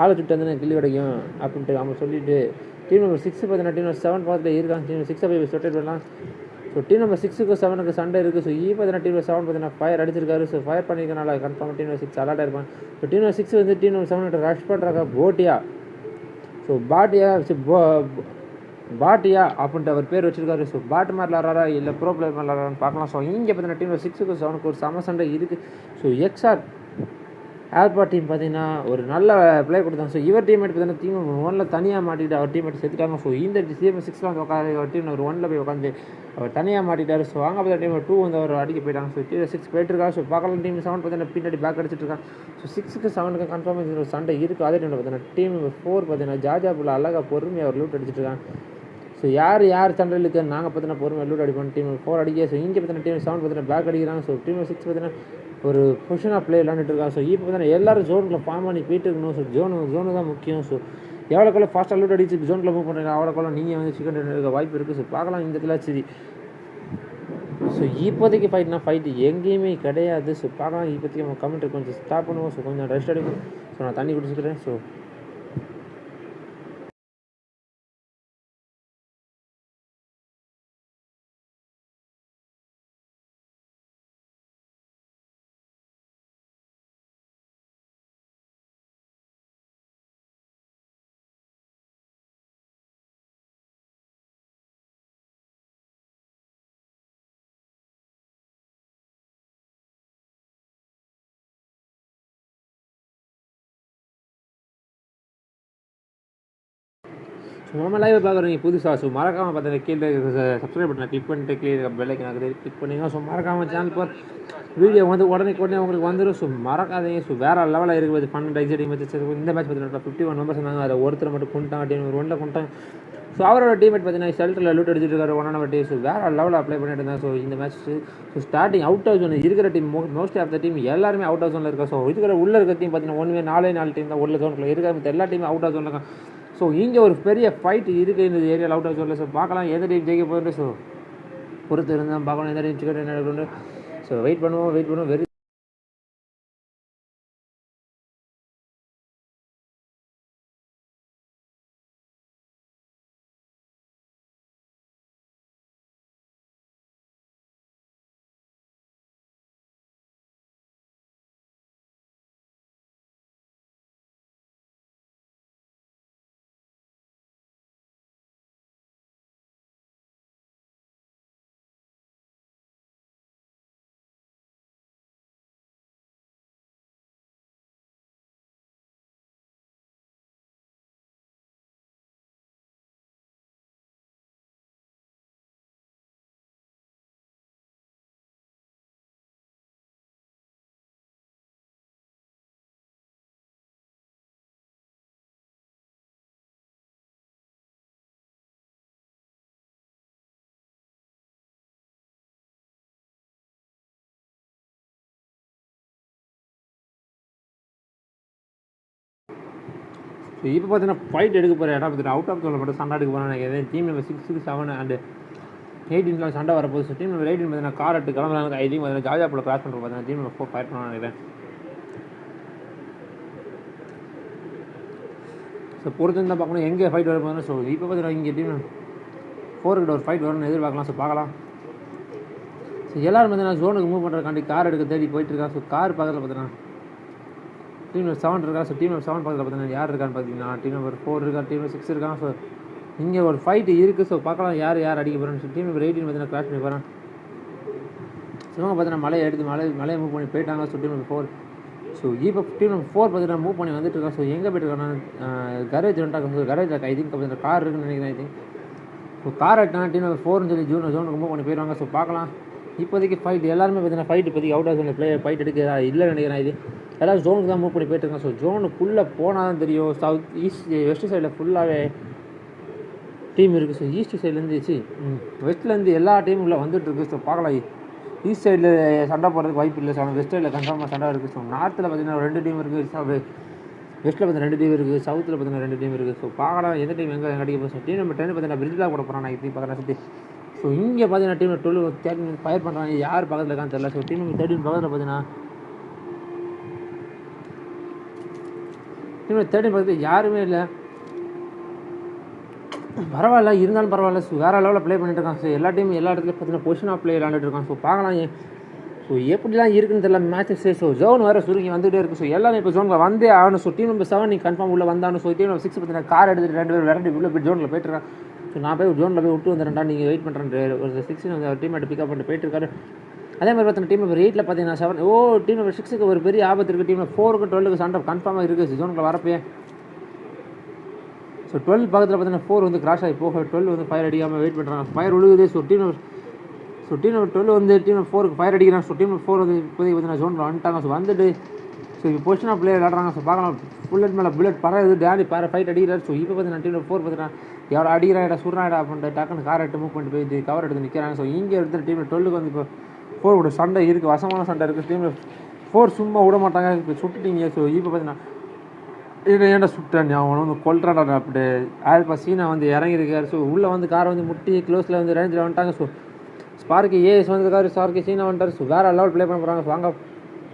ஆளை சுட்டு வந்து கில்லு கிடைக்கும் அப்படின்ட்டு அவங்க சொல்லிவிட்டு டீம் நம்பர் 6 பார்த்தீங்கன்னா டீம் நம்பர் 7 பக்கத்தில் இருக்காங்க. டீம் நம்பர் 6 போய் ரொட்டேட் பண்ணலாம். ஸோ டீம் நம்பர் 6க்கு 7க்கு சண்டை இருக்குது. ஸோ பார்த்தீங்கன்னா டீம் நம்பர் 7 பார்த்தீங்கன்னா ஃபயர் அடிச்சிருக்காரு. ஸோ ஃபயர் பண்ணிக்கிறனால கன்ஃபார்ம் டீம் நம்பர் 6 அலர்ட்டாக இருப்பான். ஸோ டீம் நம்பர் 6 வந்து டீம் நம்பர் 7 ரஷ் பண்ணுறாங்க போட்டியா. ஸோ பாட்டியா அப்படின்ட்டு அவர் பேர் வச்சிருக்காரு. ஸோ பாட்டு மாதிரி விளாட்றாரா இல்லை ப்ரோ பிளேயர் மாதிரி விளாட்றான்னு பார்க்கலாம். ஸோ இங்கே பார்த்தீங்கன்னா டீம் நம்பர் 6க்கு 7க்கு ஒரு சம சண்டை இருக்குது. ஸோ எக்ஸ்ஆர் ஆல்பா டீம் பார்த்தீங்கன்னா ஒரு நல்ல பிளே கொடுத்தாங்க. ஸோ இவர் டீம்மேட் பார்த்தீங்கன்னா டீம் நம்பர் 1ல் தனியாக மாட்டிட்டு அவர் டீம்மேட் செத்துட்டாங்க. ஸோ இந்த டீம் 6ல் வந்து உட்காந்து அவர் டீம் நம்பர் 1ல் போய் உட்காந்து அவர் தனியாக மாட்டிட்டார். ஸோ அங்கே பார்த்தா டீம் 2 வந்து அவர் அடிக்க போயிட்டாங்க. So team 6 போயிட்டுருக்கா. ஸோ பார்க்கலாம் டீம் 7 பார்த்தீங்கன்னா பின்னாடி பேக் அடிச்சிட்டு இருக்காங்க. ஸோ 6க்கு 7க்கு கன்ஃபார்ம் ஒரு சண்டை இருக்குது. அதே டைமில் பார்த்தீங்கன்னா டீம் 4 பார்த்தீங்கன்னா ஜாஜாபுள்ள அழகாக பொறுமையாக அவர் லூட் அடிச்சிட்டு இருக்காங்க. ஸோ யார் சண்டையில் இருக்குது நாங்கள் பார்த்தீங்கன்னா பொறுமையாக லூட் அடிப்போம். டீம் 4 அடிக்க. ஸோ இங்கே பார்த்தீங்கன்னா டீம் 7 பார்த்தீங்கன்னா பேக் அடிக்கிறாங்க. ஸோ டீம் 6 பார்த்தீங்கன்னா ஒரு பொசிஷனாக ப்ளே விளாண்டுட்டு இருக்காங்க. ஸோ இப்போ பார்த்தீங்கன்னா எல்லோரும் ஜோனுக்குள்ள ஃபார்ம் பண்ணி போயிட்டு இருக்கணும். ஸோ ஜோனு தான் முக்கியம். ஸோ எவ்வளோக்குள்ள ஃபாஸ்ட்டாக லூட் அடிச்சு ஜோனில் மூவ் பண்ணுறீங்க அவ்வளோக்குள்ள நீங்கள் வந்து சிக்கன் எடுக்க வாய்ப்பு இருக்குது. ஸோ பார்க்கலாம் இந்த இடத்துல சரி. ஸோ இப்போதைக்கு ஃபைட்டு எங்கேயுமே கிடையாது. ஸோ பார்க்கலாம் இப்போதைக்கு நம்ம கமெண்ட்டு கொஞ்சம் ஸ்டாப் பண்ணுவோம். ஸோ கொஞ்சம் ரெஸ்ட் எடுக்கும். ஸோ நான் தண்ணி குடிச்சுக்கிறேன். ஸோ நம்ம லைவ் பார்க்குறீங்க புதுசாக. ஸோ மறக்காமல் பார்த்தீங்கன்னா கீழே சப்ஸ்கிரைப் பட்டனை கிளிக் பண்ணிட்டு கீழே பெல்லைக்கு நான் கிளிக் பண்ணிங்க. ஸோ மறக்காமல் சேனல் போகிற வீடியோ வந்து உடனே உங்களுக்கு வந்துடும். ஸோ மறக்காதீங்க. ஸோ வேறு லெவலில் இருக்குது ஃபன் எக்ஸைட்டிங் மேட்ச். இந்த மேட்ச் பார்த்தீங்கன்னா 51 மெம்பர்ஸ் இருந்தாங்க. அதில் ஒருத்தர் மட்டும் கொண்டாங்க டீம் 1ல் கொண்டாங்க. ஸோ அவரோட டீமேட் பார்த்தீங்கன்னா ஷெல்டரில் லூட் அடிச்சுட்டு இருக்காரு 1 நம்பர் டீம். ஸோ வேறு லெவலில் அப்ளை பண்ணிட்டு இருந்தாங்க. ஸோ இந்த match so starting out of zone இருக்கிற team mostly of the team எல்லாருமே அவுட் ஆஃப் ஜோனில் இருக்கா. ஸோ உள்ள இருக்க டீம் பார்த்தீங்கன்னா 4 டீம் தான் உள்ள ஜோனுக்குள்ள இருக்கிற எல்லா டீமும் அவுட் ஆஃப் ஜோனில் இருக்காங்க. ஸோ இங்கே ஒரு பெரிய ஃபைட் இருக்குது இந்த ஏரியாவில் அவுட் ஆஃப் ஜோனில். ஸோ பார்க்கலாம் எந்த டீம் ஜெயிக்க போகுது. ஸோ பொறுத்து இருந்தால் பார்க்கணும் எந்த டீம் சிக்கன் என்ன எடுக்கணும். ஸோ வெயிட் பண்ணுவோம் வெரி ஸோ இப்போ பார்த்தீங்கன்னா ஃபைட் எடுக்க போகிற இடம் பார்த்துட்டு அவுட் ஆஃப் ஜோனில் மட்டும் சண்டை எடுக்க போகிறேன் நினைக்கிறேன். டீம் நம்பர் 6, 7 அண்ட் 18 சண்டை வரப்போகுது. ஸோ டீம் நம்பர் 18 பார்த்தீங்கன்னா கார் எடுத்து கிளம்புறாங்க. ஐ திங்க் பார்த்தீங்கன்னா ஜாஜாப்புல கிராஸ் பண்ணுறது பார்த்தீங்கன்னா டீம் நம்பர் 4 ஃபைட் பண்ண நினைக்கிறேன். ஸோ பொறுத்து தான் பார்க்கணும் எங்கே ஃபைட் வர போகுதுன்னு. ஸோ இப்போ பார்த்தீங்கன்னா இங்கே டீம் 4 ஒரு ஃபைட் வரும்னு எதிர்பார்க்கலாம். ஸோ பார்க்கலாம். ஸோ எல்லோரும் பார்த்தீங்கன்னா ஜோனுக்கு மூவ் பண்ணுறதுக்காண்டி கார் எடுக்க தேடி போயிட்டுருக்காங்க. ஸோ கார் பக்கத்தில் பார்த்தீங்கன்னா டீம் நம்பர் 7 இருக்கா. ஸோ டீம் நம்பர் 7 பக்கத்தில் பார்த்தீங்கன்னா யார் இருக்கான்னு பார்த்தீங்கன்னா டீம் நம்பர் 4 இருக்கா, டீம் நம்பர் 6 இருக்கான். ஸோ இங்கே ஒரு ஃபைட்டு இருக்குது. ஸோ பார்க்கலாம் யார் அடிக்க போகிறேன்னு. ஸோ டீம் நம்பர் 18 பார்த்தீங்கன்னா கிராஷ் பண்ணி போகிறேன். ஸோ பார்த்தீங்கன்னா மலையை எடுத்து மலையை மூவ் பண்ணி போயிட்டாங்க. So team number 4. ஸோ இப்போ டீம் நம்பர் 4 பார்த்தீங்கன்னா மூவ் பண்ணி வந்துட்டு இருக்கா. ஸோ எங்கே போய்ட்டு இருக்காங்க கரேஜ் வந்துட்டாங்க. ஸோ கரேஜ் ஐ திங்க் பார்த்தீங்கன்னா கார் இருக்குன்னு நினைக்கிறேன். ஐ திங்க் ஸோ கார் ஆகிட்டாங்க டீம் நம்பர் 4 சொல்லி ஜோனுக்கு மூவ் பண்ணி போயிடுவாங்க. ஸோ பார்க்கலாம். இப்போதைக்கு ஃபைட் எல்லாருமே பார்த்தீங்கன்னா ஃபைட் இப்போதைக்கு அவுட் ஆஃப் ஜோனில் ஃபைட் எடுக்க இல்லை நினைக்கிறேன். இது எல்லோரும் ஜோனுக்கு தான் மூவ் பண்ணி போயிட்டுருக்காங்க. ஸோ ஜோனுக்குள்ளே போனால் தான் தெரியும். சவுத் வெஸ்ட் சைடில் ஃபுல்லாகவே டீம் இருக்குது. ஸோ ஈஸ்ட் சைட்லேருந்து வெஸ்ட்லேருந்து எல்லா டீமும் உள்ளே வந்துட்டுருக்கு. ஸோ பார்க்கலாம். ஈஸ்ட் சைடில் சண்டை போடுறதுக்கு வாய்ப்பு இல்லை. ஸோ வெஸ்ட் சைடில் கன்ஃபார்மாக சண்டை இருக்குது. ஸோ நார்த்தில் பார்த்தீங்கன்னா 2 டீம் இருக்குது. வெஸ்ட்டில் பார்த்தீங்கன்னா 2 டீம் இருக்குது. சவுத்தில் பார்த்தீங்கன்னா 2 டீம் இருக்குது. ஸோ பார்க்கலாம் எந்த டீம் எங்கே அடிக்க போகுது. டீம் நம்பர் 10 பார்த்தீங்கன்னா பிரிட்ஜில் கூட போகிறான். நான் இப்படி பார்க்குறேன் சுற்றி. ஸோ இங்கே பார்த்தீங்கன்னா டீம் நம்பர் 12 13 ஃபயர் பண்ணுறாங்க. யார் பக்கத்தில் இருக்கான்னு தெரியல. ஸோ டீம் நம்பர் 13 பக்கத்தில் பார்த்தீங்கன்னா டீம் நம்பர் 13 பக்கத்தில் யாருமே இல்லை. பரவாயில்ல, இருந்தாலும் பரவாயில்ல. ஸோ வேறு லெவலில் ப்ளே பண்ணிட்டு இருக்கான். ஸோ எல்லா டீமும் எல்லா இடத்துலையும் பார்த்தீங்கன்னா பொசிஷன் ஆஃப் ப்ளே விளாண்டுட்டு இருக்கான். ஸோ பார்க்கலாம் ஸோ எப்படிலாம் இருக்குன்னு தெரியல மேட்சஸ். ஸோ ஜோன் வேறு சுருங்கி வந்துகிட்டே இருக்குது. ஸோ எல்லாமே இப்போ ஜோனில் வந்தே ஆகணும். ஸோ டீம் நம்பர் 7 நீங்கள் கன்ஃபார்ம் உள்ளே வந்தாலும். ஸோ டீம் நம்பர் 6 பார்த்தீங்கன்னா கார் எடுத்துகிட்டு 2 பேர் விரட்டி உள்ளே போய் ஜோனில் போயிட்டுருக்கான். ஸோ நான் போய் ஜோனில் போய் விட்டு வந்துடுறேன், நீங்கள் வெயிட் பண்ணுறேன். ஒரு 6 வந்து டீம் மேட் பிக்கப் பண்ணிட்டு போயிட்டுருக்காரு. அதே மாதிரி பார்த்தீங்கன்னா டீம் நம்பர் 8 பார்த்தீங்கன்னா 7 டீம் நம்பர் 6க்கு ஒரு பெரிய ஆபத்து இருக்குது. டீம் நம்பர் 4க்கு 12க்கு சண்டை கன்ஃபார்மாக இருக்குது ஜோனுக்குள்ள வரப்பே. ஸோ 12 பக்கத்தில் பார்த்தீங்கன்னா 4 வந்து கிராஷ் ஆகி போக 12 வந்து ஃபயர் அடிக்காமல் வெயிட் பண்ணுறாங்க. ஃபயர் விழுகுது. ஸோ டீம் நம்பர் 12 வந்து டீம் நம்பர் 4க்கு ஃபயர் அடிக்கிறாங்க. ஸோ டீம் நம்பர் 4 வந்து இப்போதைக்கு பார்த்தீங்கன்னா ஜோனில் வந்துட்டாங்க. ஸோ வந்துட்டு ஸோ இப்போ பொசிஷனாக பிளே விளாட்றாங்க. ஸோ பார்க்கலாம் புல்லட் மேலே புல்லட் பறகுது. டேடி ஃபைட் அடிக்கிறார். ஸோ இப்போ பார்த்தீங்கன்னா டீம் நம்பர் 4 பார்த்தீங்கன்னா யாரோ அடிக்கிறாடா சுடுறாடா அப்படின்ட்டு டக்குன்னு கார் எடுத்து மூவ் பண்ணிட்டு போய் கவர் எடுத்து நிற்கிறாங்க. ஸோ இங்கே எடுத்து டீம் 12க்கு வந்து இப்போ 4 கூட சண்டை இருக்குது, வசமான சண்டை இருக்குது. டீம் 4 சும்மா விட மாட்டாங்க. இப்போ சுட்டுட்டீங்க. ஸோ இப்போ பார்த்தீங்கன்னா ஏன்டா சுட்டான் அவனை வந்து கொல்றாடா அப்படி ஆல்பா சீனா வந்து இறங்கியிருக்காரு. ஸோ உள்ளே வந்து காரை வந்து முட்டி க்ளோஸில் வந்து ரேஞ்சில் வந்துட்டாங்க. ஸோ ஸ்பார்க்கு ஏஎஸ் வந்துருக்காரு. ஸ்பார்க்கு சீனா வந்துட்டார். ஸோ வேறு லெவல் ப்ளே பண்ண போகிறாங்க. வாங்க.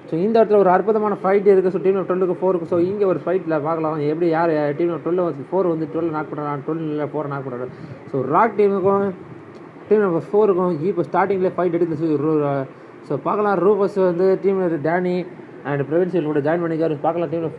ஸோ இந்த இடத்துல ஒரு அற்புதமான ஃபைட் இருக்குது. ஸோ டீம் 12க்கு 4க்கு. ஸோ இங்கே ஒரு ஃபைட்டில் பார்க்கலாம் எப்படி யார் டீம் 12 வந்து 4 வந்து 12 நாக் பண்ணுறாங்க. 12 4 நாக் பண்ணுறாரு. ஸோ ராக் டீமுக்கும் டீம் நம்பர் 4க்கும் இப்போ ஸ்டார்டிங்கில் ஃபைட் எடுக்குது. ஸோ பார்க்கலாம். ரூபஸ் வந்து டீம் டேனி அண்ட் பிரவீன் கூட ஜாயின் பண்ணிக்காரு. பார்க்கலாம் டீமில்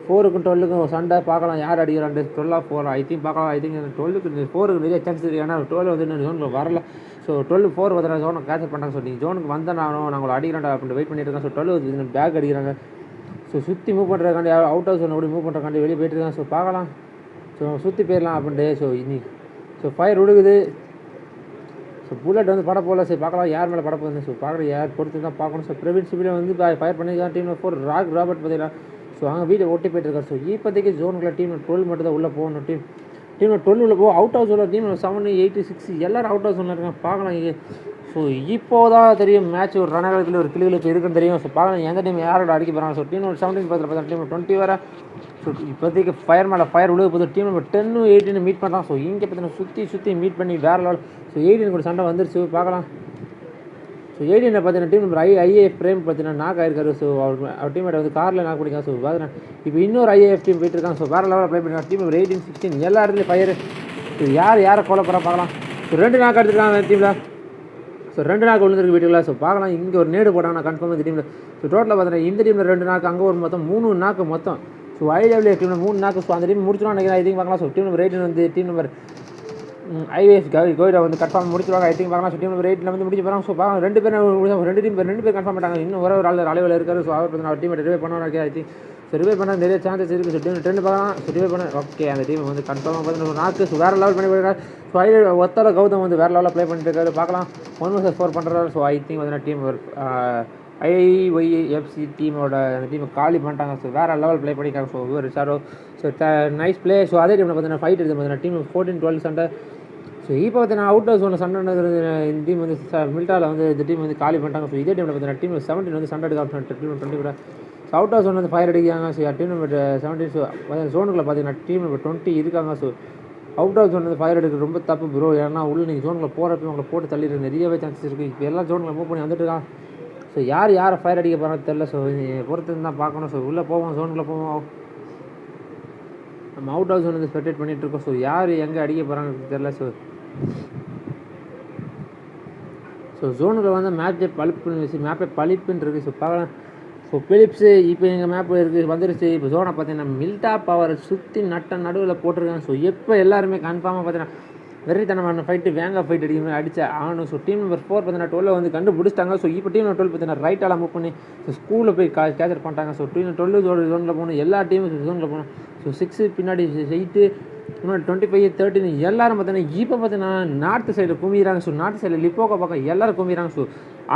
4க்கும் 12க்கும் சண்டை பார்க்கலாம் யார் அடிக்கிறாண்டு. 12 ஐ திங்க் பார்க்கலாம். ஐ திங்க் 12க்கு 4க்கு நிறைய சான்ஸ் இருக்குது. ஏன்னா 12 வந்து இன்னும் ஜோனில் வரல. ஸோ 12 4 பார்த்தா ஜோனை கேன்சல் பண்ணுறாங்க. ஸோ நீங்கள் ஜோனுக்கு வந்தால் நாங்கள் அடிக்கிறாண்டா அப்படின்னு வெயிட் பண்ணிட்டு இருக்கேன். ஸோ 12 வந்து பேக் அடிக்கிறாங்க. ஸோ சுற்றி மூவ் பண்ணுறதுக்காண்டி அவுட் ஹவுஸ் அப்படி மூவ் பண்ணுறக்காண்டி வெளியே போயிட்டு இருக்காங்க. ஸோ பார்க்கலாம். ஸோ சுற்றி போயிடலாம் அப்படின்ட்டு. ஸோ இன்னைக்கு ஸோ ஃபயர் விழுகுது. ஸோ புல்லட் வந்து பட போகல. சரி பார்க்கலாம் யார் மேலே பட போகுது. ஸோ பார்க்குற யார் பொறுத்து தான் பார்க்கணும். ஸோ பிரவீன் சிபில வந்து ஃபயர் பண்ணியிருக்காங்க. டீம் 4 ராபர்ட் பார்த்தீங்கன்னா ஸோ அங்கே வீட்டை ஓட்டி போயிட்டுருக்காரு. ஸோ இப்போதைக்கு ஜோனுக்குள்ள டீம் 12 மட்டும் தான் உள்ளே போகணும். டீம் 12 உள்ள போகும். அவுட் ஹவுஸ் உள்ள டீம் 7 8 6 எல்லோரும் அவுட் ஹவுஸ் இருக்காங்க. பார்க்கலாம். ஸோ இப்போ தான் தெரியும் மேட்ச் ஒரு ரணகாலத்தில் ஒரு கிளிகளுக்கு இருக்குன்னு தெரியும். ஸோ பார்க்கலாம் எந்த டீம் யாரோட அடிக்க போகிறாங்க. ஸோ டீம் 17 பார்த்தா டீம் 20 வேறு. ஸோ இப்போதைக்கு ஃபயர் மேலே ஃபயர் விழுக போது. டீம் நம்பர் 10 18 மீட் பண்ணுறான். ஸோ இங்கே பார்த்தீங்கன்னா சுற்றி மீட் பண்ணி வேறு லெவல். ஸோ 18 கூட சண்டை வந்துருச்சு. பார்க்கலாம். ஸோ 18 பார்த்தீங்கன்னா டீம் நம்பர் ஐஏஎஃப் பிரேம் பார்த்தீங்கன்னா நாக் ஆயிருக்காரு. ஸோ அவர் டீமேட் வந்து காரில் நாக் பண்ணிக்காங்க. ஸோ பார்த்தீங்கன்னா இப்போ இன்னொரு ஐஏஎஃப் டீம் போயிட்டு இருக்காங்க. ஸோ வேறு லெவலில் ப்ளே பண்ணிருக்காங்க. டீம் நம்பர் 18 16 எல்லா இடத்துலையும் ஃபயர். ஸோ யாரை கொலை போகிறா பார்க்கலாம். ஸோ 2 நாக் எடுத்துருக்காங்க டீமில். ஸோ 2 நாக்கு விழுந்துருக்கு வீட்டுக்குள்ள. ஸோ பார்க்கலாம் இங்கே ஒரு நேடு போட்டாங்க. நான் கன்ஃபார்ம் இந்த டீமில். ஸோ டோட்டலாக பார்த்தீங்கன்னா இந்த டீமில் 2 நாக்கு, அங்கே ஒரு மொத்தம் 3 நாக்கு மொத்தம். ஸோ ஐடபிள்யூ டீமில் 3 நாக்கு. ஸோ அந்த டீம் முடிச்சிடும் நினைக்கிறேன். ஐ திங்க் பார்க்கலாம். ஸோ டீம் நம்பர் 18 வந்து டீம் நம்பர் ஐஏஎஃப் கோயிடை வந்து கன்ஃபார்ம் முடிச்சிருவாங்க. ஐ திங்க் பார்க்கலாம். ஸோ டீம் நம்பர் 8 வந்து முடிச்சு போகிறாங்க. ஸோ பார்க்கலாம் 2 பேர் கன்ஃபார்ம் பண்ணிட்டாங்க. இன்னும் ஒரு ஆள் அலைவில் இருக்காரு. ஸோ அவர் அவர் டீம் ரிவே பண்ணுவாங்க. ஐ திங்க் ஸோ ரிவே பண்ண நிறைய சான்சஸ் இருக்குது. ஸோ டீம் 10 பார்க்கலாம். ஸோ ரிவே பண்ண ஓகே அந்த டீம் வந்து கன்ஃபார்மாக பார்த்தீங்கன்னா நாக்கு. ஸோ வேறு லெவல் பண்ணி போயிருக்காரு. ஸோ ஐ ஒத்தர கௌதம் வந்து வேறு லெவலில் ப்ளே பண்ணிட்டு இருக்காரு. பார்க்கலாம் 1 vs 4 பண்ணுறாரு. ஸோ ஐ திங்க் பார்த்தீங்கன்னா டீம் ஐஒய்எஃப்சி டீமோட அந்த டீமை காலி பண்ணிட்டாங்க. ஸோ வேறு லெவல் ப்ளே பண்ணியிருக்காங்க. ஸோ ஒரு sorrow so nice play. So அதே டீமில் பார்த்தீங்கன்னா ஃபைட் எடுத்து பார்த்தீங்கன்னா டீம் 14 12 சண்டை. ஸோ இப்போ பார்த்தீங்கன்னா அவுட் ஹவுஸ் ஒன்று சண்டை நடக்கிறது. இந்த டீம் வந்து மில்டாவில் வந்து இந்த டீம் வந்து காலி பண்ணிட்டாங்க. ஸோ இதே டீமில் பார்த்தீங்கன்னா டீம் 17 வந்து சண்டை எடுக்க டீம் 20 கூட. ஸோ அவுட் ஹவுஸ் ஒன்று வந்து ஃபயர் அடிக்கிறாங்க. ஸோ டீம் நம்பர் 17 ஸோ ஜோனுக்குள்ள பார்த்தீங்கன்னா டீம் நம்பர் 20 இருக்காங்க. ஸோ அவுட் ஹவுஸ் ஒன்று வந்து ஃபயர் எடுக்கிறது ரொம்ப தப்பு ப்ரோ. ஏன்னா உள்ள நீங்கள் ஜோனில் போகிறப்ப உங்களை போட்டு தள்ளிடுறது நிறையவே சான்சஸ் இருக்குது. இப்போ எல்லாம் ஜோனில் மூவ் பண்ணி வந்துட்டு இருக்காங்க. ஸோ யாரை ஃபயர் அடிக்க போகிறாங்க தெரில. ஸோ பொறுத்து தான் பார்க்கணும். ஸோ உள்ளே போவோம், ஜோனுக்குள்ளே போவோம். நம்ம அவுட் ஹவுஸ் வந்து ஸ்பெக்டேட் பண்ணிகிட்டு இருக்கோம். ஸோ யார் எங்கே அடிக்க போகிறாங்க தெரில. ஸோ ஜோனுக்குள்ள வந்து மேப்பே பளிப்புன்னு இருக்குது. ஸோ பார்க்கலாம். ஸோ பிலிப்ஸு இப்போ எங்கள் மேப் இருக்குது வந்துருச்சு. இப்போ ஜோனை பார்த்தீங்கன்னா மில்டா பவர் சுற்றி நடுவில் போட்டிருக்காங்க. ஸோ எப்போ எல்லாருமே கன்ஃபார்மாக பார்த்தீங்கன்னா வெறித்தனமான ஃபைட்டு வேங்க ஃபைட் அடிச்சு ஆகணும். ஸோ டீம் நம்பர் 4 பார்த்தீங்கன்னா 12 வந்து கண்டுபிடிச்சிட்டாங்க. ஸோ இப்போ டீம் நம்பர் 12 பார்த்தீங்கன்னா ரைட்டால் மூவ் பண்ணி ஸோ ஸ்கூலில் போய் கேச்சர் பண்ணிட்டாங்க. ஸோ டீம் 12 ஜோனில் போகணும். எல்லா டீமும் ஜோனில் போகணும். ஸோ 6 பின்னாடி 8 இன்னும் 25-13 எல்லாரும் பார்த்தீங்கன்னா இப்போ பார்த்தீங்கன்னா நார்த்து சைடில் குமிறாங்க. ஸோ நார்த்து சைடில் லிப்போக்கா பக்கம் எல்லாரும் குமிறாங்க. ஸோ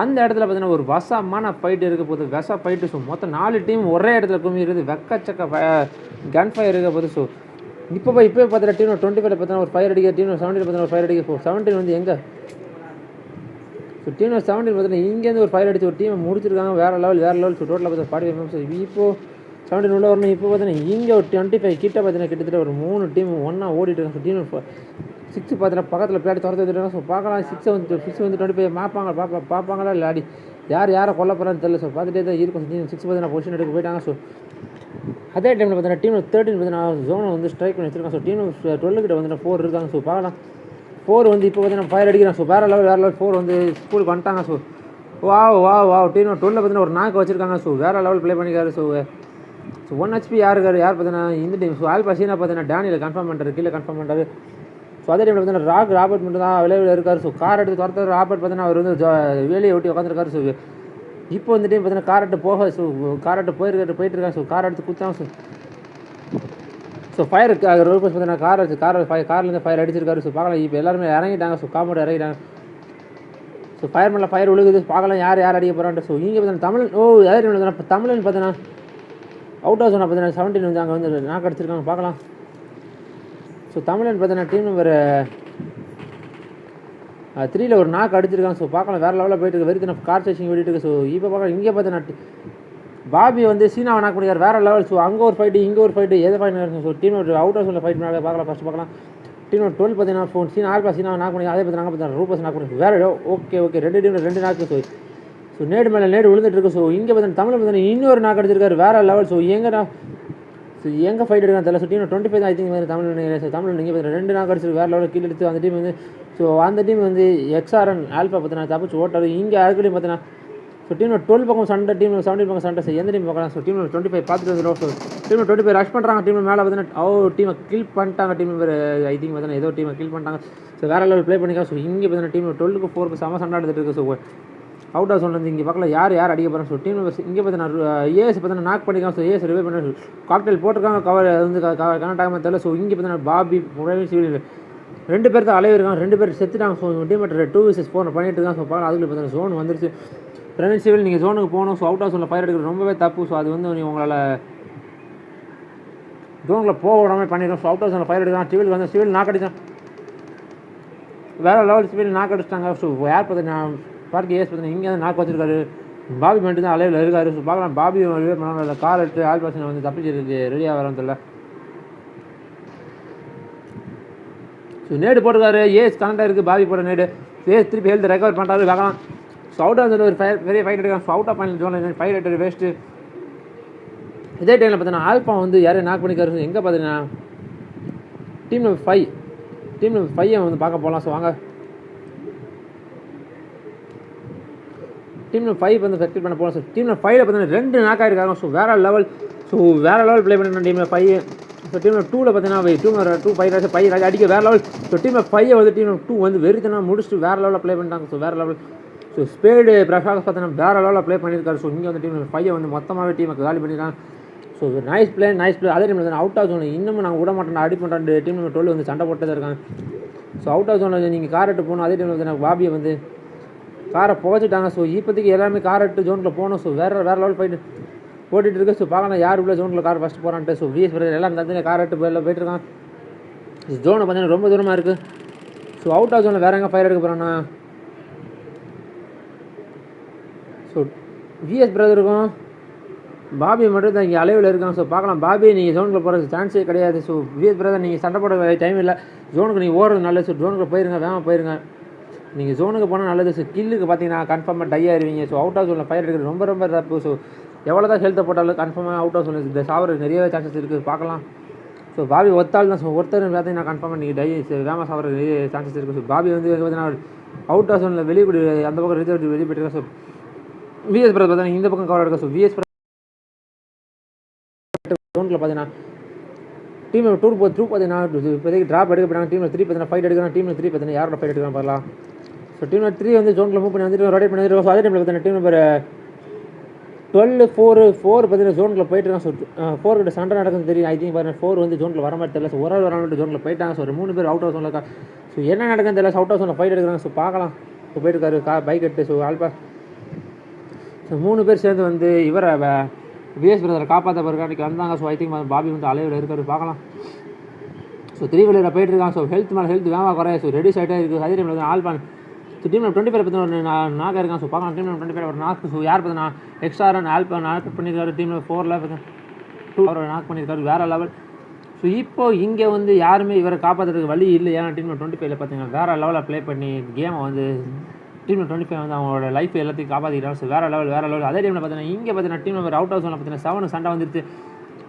அந்த இடத்துல பார்த்தீங்கன்னா ஒரு வசமான ஃபைட் இருக்க போகுது, வெச ஃபைட்டு. ஸோ மொத்தம் 4 டீம் ஒரே இடத்துல குமிறது, வெக்கச்சக்க கன் ஃபயர் இருக்க போகுது. ஸோ இப்போ பார்த்தீங்கன்னா டீம் 25 பார்த்தீங்கன்னா ஒரு ஃபயர் அடிக்க, டீம் 17 பார்த்தீங்கன்னா ஒரு ஃபயர் அடிக்க. ஸோ 17 வந்து எங்கே, ஸோ டீம் 17 பார்த்தீங்கன்னா இங்கேருந்து ஒரு ஃபயர் அடிச்சு ஒரு டீமை முடிச்சிருக்காங்க. வேறு லெவல். ஸோ டோட்டலாக பார்த்தா 45 மெம்பர்ஸ். இப்போது 17 உள்ள வரணும். இப்போ பார்த்தீங்கன்னா இங்கே ஒரு 25 கிட்ட பார்த்தீங்கன்னா கிட்டத்தட்ட ஒரு 3 டீம் ஒன்றா ஓடிட்டு இருக்காங்க. ஸோ டீம் 6 பார்த்தீங்கன்னா பக்கத்தில் பிளேட் துரத்து வந்துருக்காங்க. ஸோ பார்க்கலாம் 6 வந்து 25 பார்ப்பாங்களா இல்லை அடி யாரை கொல்ல போகிறான்னு தெரியல. ஸோ பார்த்துட்டே தான் இருக்கும். டீம் 6 பார்த்தீங்கன்னா பொசிஷன் எடுக்க போயிட்டாங்க. ஸோ அதே டைமில் பார்த்தீங்கன்னா டீம் 13 பார்த்தீங்கன்னா ஜோனை வந்து ஸ்ட்ரைக் பண்ணி வச்சிருக்காங்க. ஸோ டீம் 12 கிட்ட வந்து 4 இருக்காங்க. ஸோ பார்க்கலாம் 4 வந்து இப்போ பார்த்தீங்கன்னா ஃபயர் அடிக்கிறாங்க. ஸோ வேறு லெவல் 4 வந்து ஸ்கூலுக்கு வந்துட்டாங்க. ஸோ வா டீம் 12 பார்த்தீங்கன்னா ஒரு நாக்கு வச்சிருக்காங்க. ஸோ வேறு லெவல் ப்ளே பண்ணிக்காரு. ஸோ 1 HP யார் பார்த்தீங்கன்னா இந்த டீம். ஸோ ஆல்பா சீனா பார்த்தீங்கன்னா டேனியில் கன்ஃபார்ம் பண்ணுறாரு, கீழே கன்ஃபார்ம் பண்ணுறாரு. ஸோ அதே டைமில் பார்த்தீங்கன்னா ராபர்ட் மட்டும் தான் அவைலபிள் இருக்கார். ஸோ கார் எடுத்து துரத்தார். ராபர்ட் பார்த்தீங்கன்னா அவர் வந்து வேலையை ஒட்டி உட்காந்துருக்காரு. ஸோ இப்போ வந்து டீம் பார்த்தீங்கன்னா கார் எடுத்து ஸோ கார் எடுத்து போயிட்டு இருக்காங்க. ஸோ கார் எடுத்து குத்தாங்க. ஸோ ஃபயர் ரோபஸ் பார்த்தீங்கன்னா கார்லேருந்து ஃபயர் அடிச்சிருக்காரு. ஸோ பார்க்கலாம் இப்போ எல்லாருமே இறங்கிட்டாங்க. ஸோ காம்பவுண்ட் இறங்கிட்டாங்க. ஸோ ஃபயர் மேலே ஃபயர் விழுகுது. பார்க்கலாம் யார் அடிக்க போகிறான்ட்டு. ஸோ இங்கே பார்த்தீங்கன்னா அதே டைமில் தமிழ்னு பார்த்தீங்கன்னா அவுட் ஹவுஸ் பார்த்தீங்கன்னா 17 வந்து அங்கே வந்து நாக்கு அடிச்சிருக்காங்க. பார்க்கலாம். ஸோ தமிழன் பார்த்தீங்கன்னா டீம் நம்பர் 3 ஒரு நாக்கு அடிச்சிருக்காங்க. ஸோ பார்க்கலாம் வேறு லெவலில் போயிட்டு இருக்கு. வெறுத்து கார் சேசிங் ஓடிட்டு இருக்கு. ஸோ இப்போ பார்க்கலாம் இங்கே பார்த்தீங்கன்னா பாபி வந்து சீனாவை நாக்கு பண்ணிக்கார் வேறு லெவல். ஸோ அங்கே ஒரு ஃபைட்டு இங்கே ஒரு ஃபைட்டு எதை ஃபைட் நடக்கும். ஸோ டீம் அவுட் ஹவுஸில் ஃபைட் பண்ணாங்க. பார்க்கலாம் ஃபஸ்ட்டு பார்க்கலாம். டீம் 12 பார்த்தீங்கன்னா ஆல்பா சீனாவை நாக்கு பண்ணி அதே பார்த்தீங்கன்னா பார்த்தீங்கன்னா ரூபஸ் நாக்கு பண்ணி வேறு ஓகே 2 டீமில் 2 நாக்கு. ஸோ நேடு மேலே நேடு விழுந்துட்டு இருக்கு. ஸோ இங்கே பார்த்தீங்கன்னா தமிழ் பார்த்தீங்கன்னா இன்னொரு நாக்கு அடிச்சிருக்காரு வேறு லெவல். ஸோ எங்கே ஃபைட் எடுக்கான்னு தெரியல. So team 25 I think Tamil இங்கே பார்த்தீங்கன்னா 2 நாக்கு அடிச்சிருக்கு வேறு லெவலில் கீழே எடுத்து அந்த டீம் வந்து. ஸோ அந்த டீம் வந்து XRN ஆல்பா பார்த்தீங்கன்னா தப்பிச்சு ஓட்டாரு. இங்கே அதுக்கு பார்த்தீங்கன்னா ஸோ டீம் 12 பக்கம் சண்டை, டீம் 17 பக்கம் சண்டை. ஸோ எந்த டீம் பார்க்கலாம். ஸோ டீம் 25 பார்த்துட்டு வந்துடும். ஸோ டீம் 25 ரஷ் பண்ணுறாங்க. டீம் மேலே பார்த்தீங்கன்னா டீமை கில் பண்ணிட்டாங்க. டீம் ஐ திங்க் பார்த்தீங்கன்னா ஏதோ டீமை கில் பண்ணிட்டாங்க. ஸோ வேறு லெவல் ப்ளே பண்ணிக்கலாம். ஸோ இங்கே பார்த்தீங்கன்னா டீம் 12க்கு 4க்கு செம சண்டை எடுத்துட்டு இருக்கு. ஸோ அவுட் ஹவுஸ் வந்து இங்கே பார்க்கல யார் அடிக்க போகிறாங்க. ஸோ டீம் இங்கே பார்த்தீங்கன்னா ஏஎஸ் பார்த்தீங்கன்னா நாக் பண்ணிக்கலாம். ஸோ ஏஎஸ் ரிவே பண்ணி காக்டெயில் போட்டிருக்காங்க. கவர் வந்து கனெக்ட் ஆகாமல் தெரியல. ஸோ இங்கே பார்த்தீங்கன்னா பாபி சிவில் 2 பேர் தான் அலைவு இருக்காங்க. 2 பேர் செத்துட்டாங்க. ஸோ டீம் 2 vs 4 பண்ணிட்டு இருக்காங்க. ஸோ பார்க்கலாம் அதுக்கு பார்த்தீங்கன்னா ஜோன் வந்துருச்சு. ஃப்ரெண்ட் சிவில் நீங்கள் ஜோனுக்கு போகணும். ஸோ அவுட் ஹவுஸில் ஃபயர் எடுக்கிறது ரொம்பவே தப்பு. ஸோ அது வந்து உங்களால் ஜோனில் போக விடாமல் பண்ணிடுறோம். ஸோ அவுட் ஹவுஸில் ஃபயர் எடுக்கலாம். சிவில் நாக் அடித்தான் வேறு லெவல். சிவில் நாக் அடிச்சிட்டாங்க. ஸோ யார் பார்த்தீங்கன்னா பார்க்க ஏஎஸ் பார்த்தீங்கன்னா இங்கே வந்து நாக்கு வச்சிருக்காரு. பாபி மட்டும் தான் அலைவில் இருக்காரு. ஸோ பார்க்கலாம் பாபி ரிவே பண்ணாங்க. கார் எடுத்து ஆல்பாசனை வந்து தப்பிச்சிருக்கு ரெடியாக வரான்னு தெரியல. ஸோ நேடு போட்டிருக்காரு. ஏஎஸ் கனெக்டாக இருக்குது. பாபி போட்ட நேடு ஏஎஸ் திருப்பி ஹெல்த் ரெக்கவர் பண்ணுறாரு. பார்க்கலாம். ஸோ அவுட் ஆஃப் ஒரு பெரிய ஃபைட் எடுக்கலாம். ஸோ அவுட் ஆஃப் பாயிண்ட் ஜோனில் ஃபைட் எடுத்து வேஸ்ட்டு. இதே டைமில் பார்த்தீங்கன்னா ஆல்பா வந்து யாரையும் நாக் பண்ணிக்காரு. எங்கே பார்த்தீங்கன்னா டீம் நம்பர் 5 வந்து பார்க்க போகலாம். ஸோ வாங்க டீம் 5 வந்து செக்ட் பண்ண போகலாம். ஸோ டீம் 5 பார்த்தீங்கன்னா 2 நாக் ஆகிருக்காங்க. ஸோ வேறு லெவல் ப்ளே பண்ணிருந்தேன் டீம் 5. ஸோ டீம் 2ல் பார்த்தீங்கன்னா 2 ராஜா அடிக்க வேறு லெவல். ஸோ டீம் 5 வந்து டீம் 2 வந்து வெறித்தனா முடிச்சுட்டு வேறு லெவலில் ப்ளே பண்ணிட்டாங்க. ஸோ வேறு லெவல். ஸோ ஸ்பேடு பிரஷாக பார்த்தீங்கன்னா வேறு லெவலில் ப்ளே பண்ணியிருக்காரு. ஸோ இங்கே வந்து டீம் 5 வந்து மொத்தமாகவே டீமுக்கு காலி பண்ணியிருக்காங்க. So nice play. அதே டைமில் வந்து அவுட் ஆஃப் ஜோன் இன்னமும் நாங்கள் விட மாட்டோம் அடி பண்ணுறாண்டு டீம் 12 வந்து சண்டை போட்டு தான் இருக்காங்க. ஸோ அவுட் ஆஃப் ஜோனில் நீங்கள் கார் எடுத்து போகணும். அதே டைமில் வந்து நான் பாபியை வந்து காரை புகச்சிட்டாங்க. ஸோ இப்போதைக்கு எல்லாமே கார் எடுத்து ஜோனில் போகணும். ஸோ வேறு லெவல் போட்டுட்டு இருக்கு. ஸோ பார்க்கலாம் யார் உள்ள ஜோனில் கார் ஃபஸ்ட்டு போகிறான்ட்டு. ஸோ விஎஸ் எல்லாம் தந்து கார் எடுத்து போயிட்டு இருக்கான். ஜோனை பார்த்தீங்கன்னா ரொம்ப தூரமாக இருக்குது. ஸோ அவுட் ஆஃப் ஜோனில் வேறு எங்கே ஃபயர் எடுக்க போகிறான்னா ஸோ விஎஸ் பிரதருக்கும் பாபி மட்டும் தான் இங்கே அலைவில் இருக்காங்க. ஸோ பார்க்கலாம் பாபி நீங்கள் ஜோனுக்குள்ள போகிறது சான்ஸே கிடையாது. ஸோ விஎஸ் பிரதர் நீங்கள் சண்டை போட டைம் இல்லை. ஜோனுக்கு நீங்கள் ஓடுறது நல்லது. ஸோ ஜோனுக்கு போயிருங்க, வேகமாக போயிருங்க. நீங்கள் ஜோனுக்கு போனால் நல்லது. ஸோ கில்லுக்கு பார்த்தீங்கன்னா கன்ஃபார்மாக டை ஆயிருவீங்க. ஸோ அவுட் ஆஃப் ஜோனில் ஃபயர் எடுக்கிறது ரொம்ப தப்பு. ஸோ எவ்வளோ தான் ஹெல்த்தை போட்டாலும் கன்ஃபார்மாக அவுட் ஆஃப் ஜோனில் இந்த சாவருக்கு நிறையவே சான்சஸ் இருக்குது. பார்க்கலாம். ஸோ பாபி ஒத்தால் தான். ஸோ ஒருத்தர் பார்த்தீங்கன்னா கன்ஃபார்மாக நீங்கள் டை வேகமாக சாவருக்கு நிறைய சான்சஸ் இருக்குது. ஸோ பாபி வந்து பார்த்தீங்கன்னா அவுட் ஆஃப் ஜோனில் வெளியே அந்த பக்கம் வெளியே போயிட்டு. ஸோ விஎஸ் பிரதர் பார்த்தீங்கன்னா இந்த பக்கம் கவர் எடுக்க. ஸோ விஎஸ் ஜோனில் பார்த்தீங்கன்னா டீம் 2 பார்த்தீங்கன்னா இப்போதைக்கு ட்ராப் எடுக்க போகிறாங்க. டீம் 3 பார்த்தீங்கன்னா ஃபைட் எடுக்கிறாங்க. டீம் 3 பார்த்தீங்கன்னா யாரோட ஃபைட் எடுக்கிறாங்க பார்க்கலாம். ஸோ டீம் 3 வந்து ஜோனில் மூவ் பண்ணி வந்துட்டு ரொட்டேட் பண்ணி வந்துட்டு. ஸோ அதே டைமில் பார்த்தீங்கன்னா டீம் நம்பர் 12-4 பார்த்தீங்கன்னா ஜோனுக்குள்ள போயிட்டுருக்காங்க. ஸோ 4 கிட்ட சண்டை நடக்குதுன்னு தெரியும். ஐ திங்க் பாருங்கள் 4 வந்து ஜோனில் வர மாதிரி தெரியல. ஸோ ஒரு ஆள் வரணும் ஜோனில் போயிட்டாங்க. ஸோ ஒரு 3 பேர் அவுட் ஆஃப் ஜோனில் இருக்கா. ஸோ என்ன நடக்குதுன்னு தெரியல. அவுட் ஆஃப் ஜோனில் ஃபைட் எடுக்கிறாங்க. ஸோ பார்க்கலாம். ஸோ போயிட்டுருக்காரு பைக் எடுத்து. ஸோ ஆல்பா ஸோ 3 பேர் சேர்ந்து வந்து இவரை விஎஸ் பிரதரை காப்பாற்ற பிறகு அன்றைக்கி வந்தாங்க. ஸோ ஐ திங்க் பாபி வந்து அலைவில் இருக்காரு பார்க்கலாம். ஸோ 3 வீலரில் போயிட்டுருக்காங்க. ஸோ ஹெல்த் மேலே ஹெல்த் வேகமாக குறைய. ஸோ ரெடி சைட்டாக இருக்குது. அதே டைமில் ஆல்பான் ஸோ டீம் 20 பேர் பற்றி ஒரு நாக்காக இருக்கான். ஸோ பார்க்கலாம் டீம் 20 பேர் ஒரு நாக்கு. ஸோ யார் பார்த்தா எக்ஸ்ட்ரா ரன் ஆல்பான் நாக் பண்ணியிருக்காரு. டீம் 4ல் 2 அவர் நாக் பண்ணியிருக்காரு. வேறு லெவல். ஸோ இப்போது இங்கே வந்து யாருமே இவரை காப்பாற்றுறதுக்கு வழி இல்லை. ஏன்னா டீம் 25 பார்த்தீங்கன்னா வேறு லெவலில் ப்ளே பண்ணி கேமை வந்து டீம் 25 வந்து அவங்களோட லைஃப் எல்லாத்தையும் காப்பாற்றிக்கிறாங்க. ஸோ வேறு லெவல். அதே டைமில் பார்த்தீங்கன்னா இங்கே பார்த்தீங்கன்னா டீம் நம்பர் அவுட் ஆஃப் ஜோனில் பார்த்தீங்கன்னா 7 சண்டை வந்துருச்சு.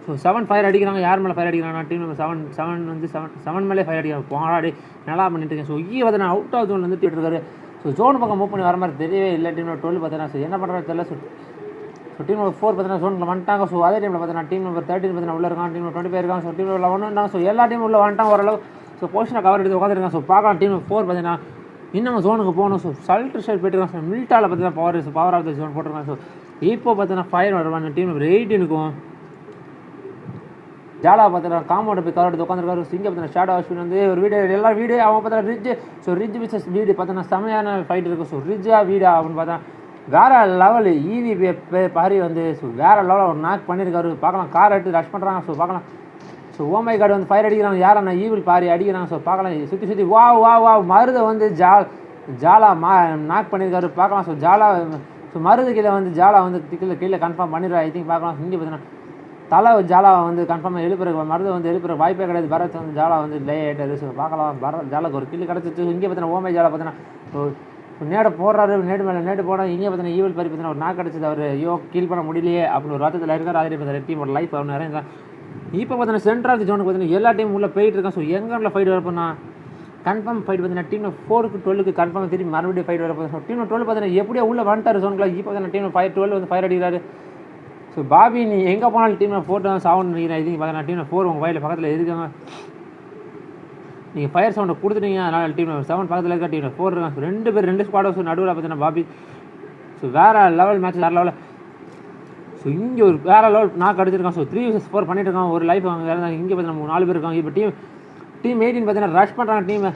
ஸோ 7 ஃபயர் அடிக்கிறாங்க. யார் மேலே ஃபயர் அடிக்கிறாங்கன்னா டீம் நம்பர் 7 வந்து 7 மேலே ஃபயர் அடிக்கிறாங்க. போராடி நல்லா பண்ணிட்டு இருக்கேன். ஸோ இங்கே பார்த்தீங்கன்னா அவுட் ஆஃப் ஜோன் வந்து இருக்காரு. ஸோ ஜோன் பக்கம் மூவ் பண்ணி வர மாதிரி தெரியவே இல்லை. டீம் நம்பர் 12 பார்த்தீங்கன்னா ஸோ என்ன பண்ணுறது தெரியல. ஸோ டீம் நம்பர் 4 பார்த்தீங்கன்னா ஜோனில் வந்துட்டாங்க. ஸோ அதே டைமில் பார்த்தீங்கன்னா டீம் நம்பர் 13 பார்த்தீங்கன்னா உள்ள இருக்காங்க. டீம் நம்பர் 20 பேர் இருக்காங்க. ஸோ டீம் நம்பர் 11 இருந்தாங்க. ஸோ எல்லா டீமும் உள்ள வந்துட்டாங்க ஓரளவு. ஸோ பொசிஷனை கவர் எடுத்து உட்காந்துருக்காங்க. ஸோ பார்க்கலாம் டீம் 4 பார்த்தீங்கன்னா இன்னும் ஜோனுக்கு போகணும். ஸோ சல்ட்ரு ஷேட் போயிட்டுருக்காங்க. ஸோ மில்ட்டாவில் பார்த்தீங்கன்னா பவர் ஆஃப் த ஜோன் போட்டிருக்காங்க. ஸோ இப்போ பார்த்தீங்கன்னா ஃபயர் வருவாங்க. டீம் நம்பர் 18க்கும் ஜாலா பார்த்தீங்கன்னா காம்பவுண்ட் போய் கவர் எடுத்து உட்காந்துருக்காரு. இங்கே பார்த்தீங்கன்னா ஷேடோ அஸ்வின் வந்து ஒரு வீடியோ எல்லா வீடியோ அவன் பார்த்தீங்கன்னா ரிட்ஜ். ஸோ ரிட்ஜ் விசஸ் வீடு பார்த்தீங்கன்னா செமையான ஃபைட் இருக்குது. ஸோ ரிட்ஜா வீடா அப்படின்னு பார்த்தா வேறு லெவல் ஈவி பாரி வந்து ஸோ வேறு லெவலில் ஒரு நாக் பண்ணியிருக்காரு. பார்க்கலாம் கார் எடுத்து ரஷ் பண்ணுறாங்க. ஸோ பார்க்கலாம். ஸோ ஓமை கார்டு வந்து ஃபயர் அடிக்கிறாங்க. யாரண்ணா ஈவில் பாரி அடிக்கிறாங்க. ஸோ பார்க்கலாம் சுற்றி வா மருதை வந்து ஜாலா நாக் பண்ணியிருக்காரு. பார்க்கலாம். ஸோ ஜாலா ஸோ மருது கீழே வந்து ஜாலா வந்து கீழே கன்ஃபார்ம் பண்ணிடுறாரு. ஐ திங்க் பார்க்கலாம். இங்கே பார்த்தீங்கன்னா தலை ஜாலா வந்து கன்ஃபார்மாக எழுப்புற மருது வந்து எழுப்புற வாய்ப்பே கிடையாது. பரத் வந்து ஜாலா வந்து லே ஆகிட்டாரு. ஸோ பார்க்கலாம். ஜாலாக்கு ஒரு கில்லு கிடச்சிச்சு. இங்கே பார்த்தீங்கன்னா ஓமை ஜாலா பார்த்தீங்கன்னா நேடு போடுறாரு. நேடு மேலே நேடு போட இங்கே பார்த்தீங்கன்னா ஈவல் பாரி பார்த்தீங்கன்னா ஒரு நாக் கிடச்சிது. அவர் ஐயோ கீல் பண்ண முடியலையே அப்படின்னு ஒரு வாரத்தில் இருக்கார். அதே பார்த்தீங்கன்னா டீமோட லைஃப் அவர் நிறைய தான். இப்போ பார்த்தீங்கன்னா சென்ட்ரல் ஆஃப் ஜோனுக்கு பார்த்தீங்கன்னா எல்லா டீமும் உள்ளே போயிட்டு இருக்கான். ஸோ எங்கே ஃபைட் வரப்போனா கன்ஃபார்ம் ஃபைட் பார்த்தீங்கன்னா டீம் 4க்கு 12க்கு கன்ஃபார்ம் திரும்பி மறுபடியும் ஃபைட் வரப்போ. ஸோ டீம் 12 பார்த்தீங்கன்னா எப்படியோ உள்ளே வந்துட்டார் ஜோனுக்குள்ள. இப்போ பார்த்தீங்கன்னா டீம் 12 வந்து ஃபயர் அடிக்கிறாரு. ஸோ பாபி நீ எங்கே போனாலும் டீம் 4 தான் சவுண்ட் நினைக்கிறேன். இது பார்த்தீங்கன்னா டீம் 4 உங்கள் வயலில் பக்கத்தில் இருக்காங்க. நீங்கள் ஃபயர் சவுண்டை கொடுத்துட்டீங்க. அதனால் டீம் 7 பக்கத்தில் இருக்க டீம் 4 இருக்காங்க. ஸோ 2 பேர் 2 ஸ்குவாட் நடுவில் பார்த்தீங்கன்னா பாபி ஸோ வேறு லெவல் மேட்ச் வேறு லெவலில். ஸோ இங்கே ஒரு வேறு லெவல் நாக் அடிச்சிருக்கான். ஸோ 3 vs 4 பண்ணிட்டு இருக்கான். ஒரு லைஃப் அவங்க இருந்தாங்க. இங்கே பார்த்தீங்கன்னா 4 பேர் இருக்காங்க. இப்போ டீம் 18 பார்த்தீங்கன்னா ரஷ் பண்ணுறாங்க டீமை.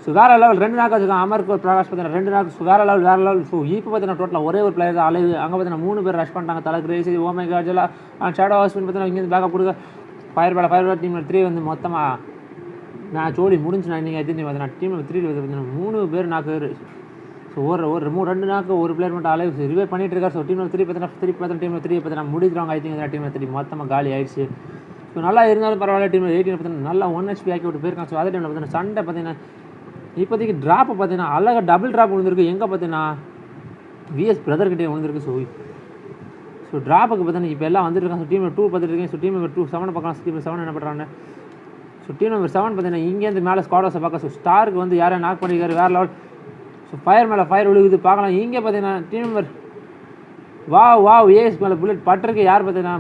ஸோ வேறு லெவல் 2 நாக் வச்சுருக்காங்க. அமர்க்கு ஒரு பிரகாஷ் பார்த்தீங்கன்னா 2 நாக். ஸோ வேறு லெவல். ஸோ இப்போ பார்த்தீங்கன்னா டோட்டலாக ஒரே ஒரு பிளேயர் தான் அலைவு. அங்கே பார்த்தீங்கன்னா 3 பேர் ரஷ் பண்ணிட்டாங்க. தலை கிரேசி ஓமை கார்ஜலா ஷேடோ ஹாஸ்பின் பார்த்தீங்கன்னா இங்கேருந்து பேக்கப் கொடுக்க ஃபயர் பேல டீம் 3 வந்து மொத்தமாக நான் ஜோடி முடிஞ்சு நான் இன்றைக்கி எதிர்த்து பார்த்தீங்கன்னா டீம் 3 பார்த்தீங்கன்னா 3 பேர் நாக்கு. ஸோ ஒரு 2 நாக்கு ஒரு பிளேயர் மட்டும் அலைவு ரிவே பண்ணிட்டு இருக்காரு. ஸோ டீம் 3 பார்த்தீங்கன்னா டீம் 3 பார்த்தீங்கன்னா முடிக்கிறாங்க. ஐ திங்க் டீம் 3 மொத்தமாக காலி ஆயிடுச்சு. ஸோ நல்லா இருந்தாலும் பரவாயில்ல. டீம் 18 பார்த்தீங்கன்னா நல்லா 1 HP ஆக்கி விட்டு போயிருக்காங்க. ஸோ அதே டைமில் பார்த்தீங்கன்னா சண்டை பார்த்தீங்கன்னா இப்போதைக்கு ட்ராப்பை பார்த்தீங்கன்னா அழகாக டபுள் ட்ராப் விழுந்திருக்கு. எங்கே பார்த்தீங்கன்னா விஎஸ் பிரதர்கிட்டே விழுந்திருக்கு. ஸோ ட்ராப்புக்கு பார்த்தீங்கன்னா இப்போ எல்லாம் வந்துருக்காங்க. ஸோ டீம் 2 பார்த்துட்டு இருக்கேன். ஸோ டீம் நம்பர் 2 7 பார்க்கலாம். டீம் 7 என்ன பண்ணுறாங்க. ஸோ டீம் நம்பர் 7 பார்த்தீங்கன்னா இங்கேருந்து மேலே ஸ்குவாடர்ஸை பார்க்க. ஸோ ஸ்டாருக்கு வந்து யாரையும் நாக் பண்ணியிருக்காரு வேறு லெவல். ஸோ ஃபயர் மேலே ஃபயர் விழுகுது பார்க்கலாம். இங்கே பார்த்தீங்கன்னா டீம் நம்பர் ஏஎஸ் மேலே புல்லட் பட்டிருக்கு. யார் பார்த்தீங்கன்னா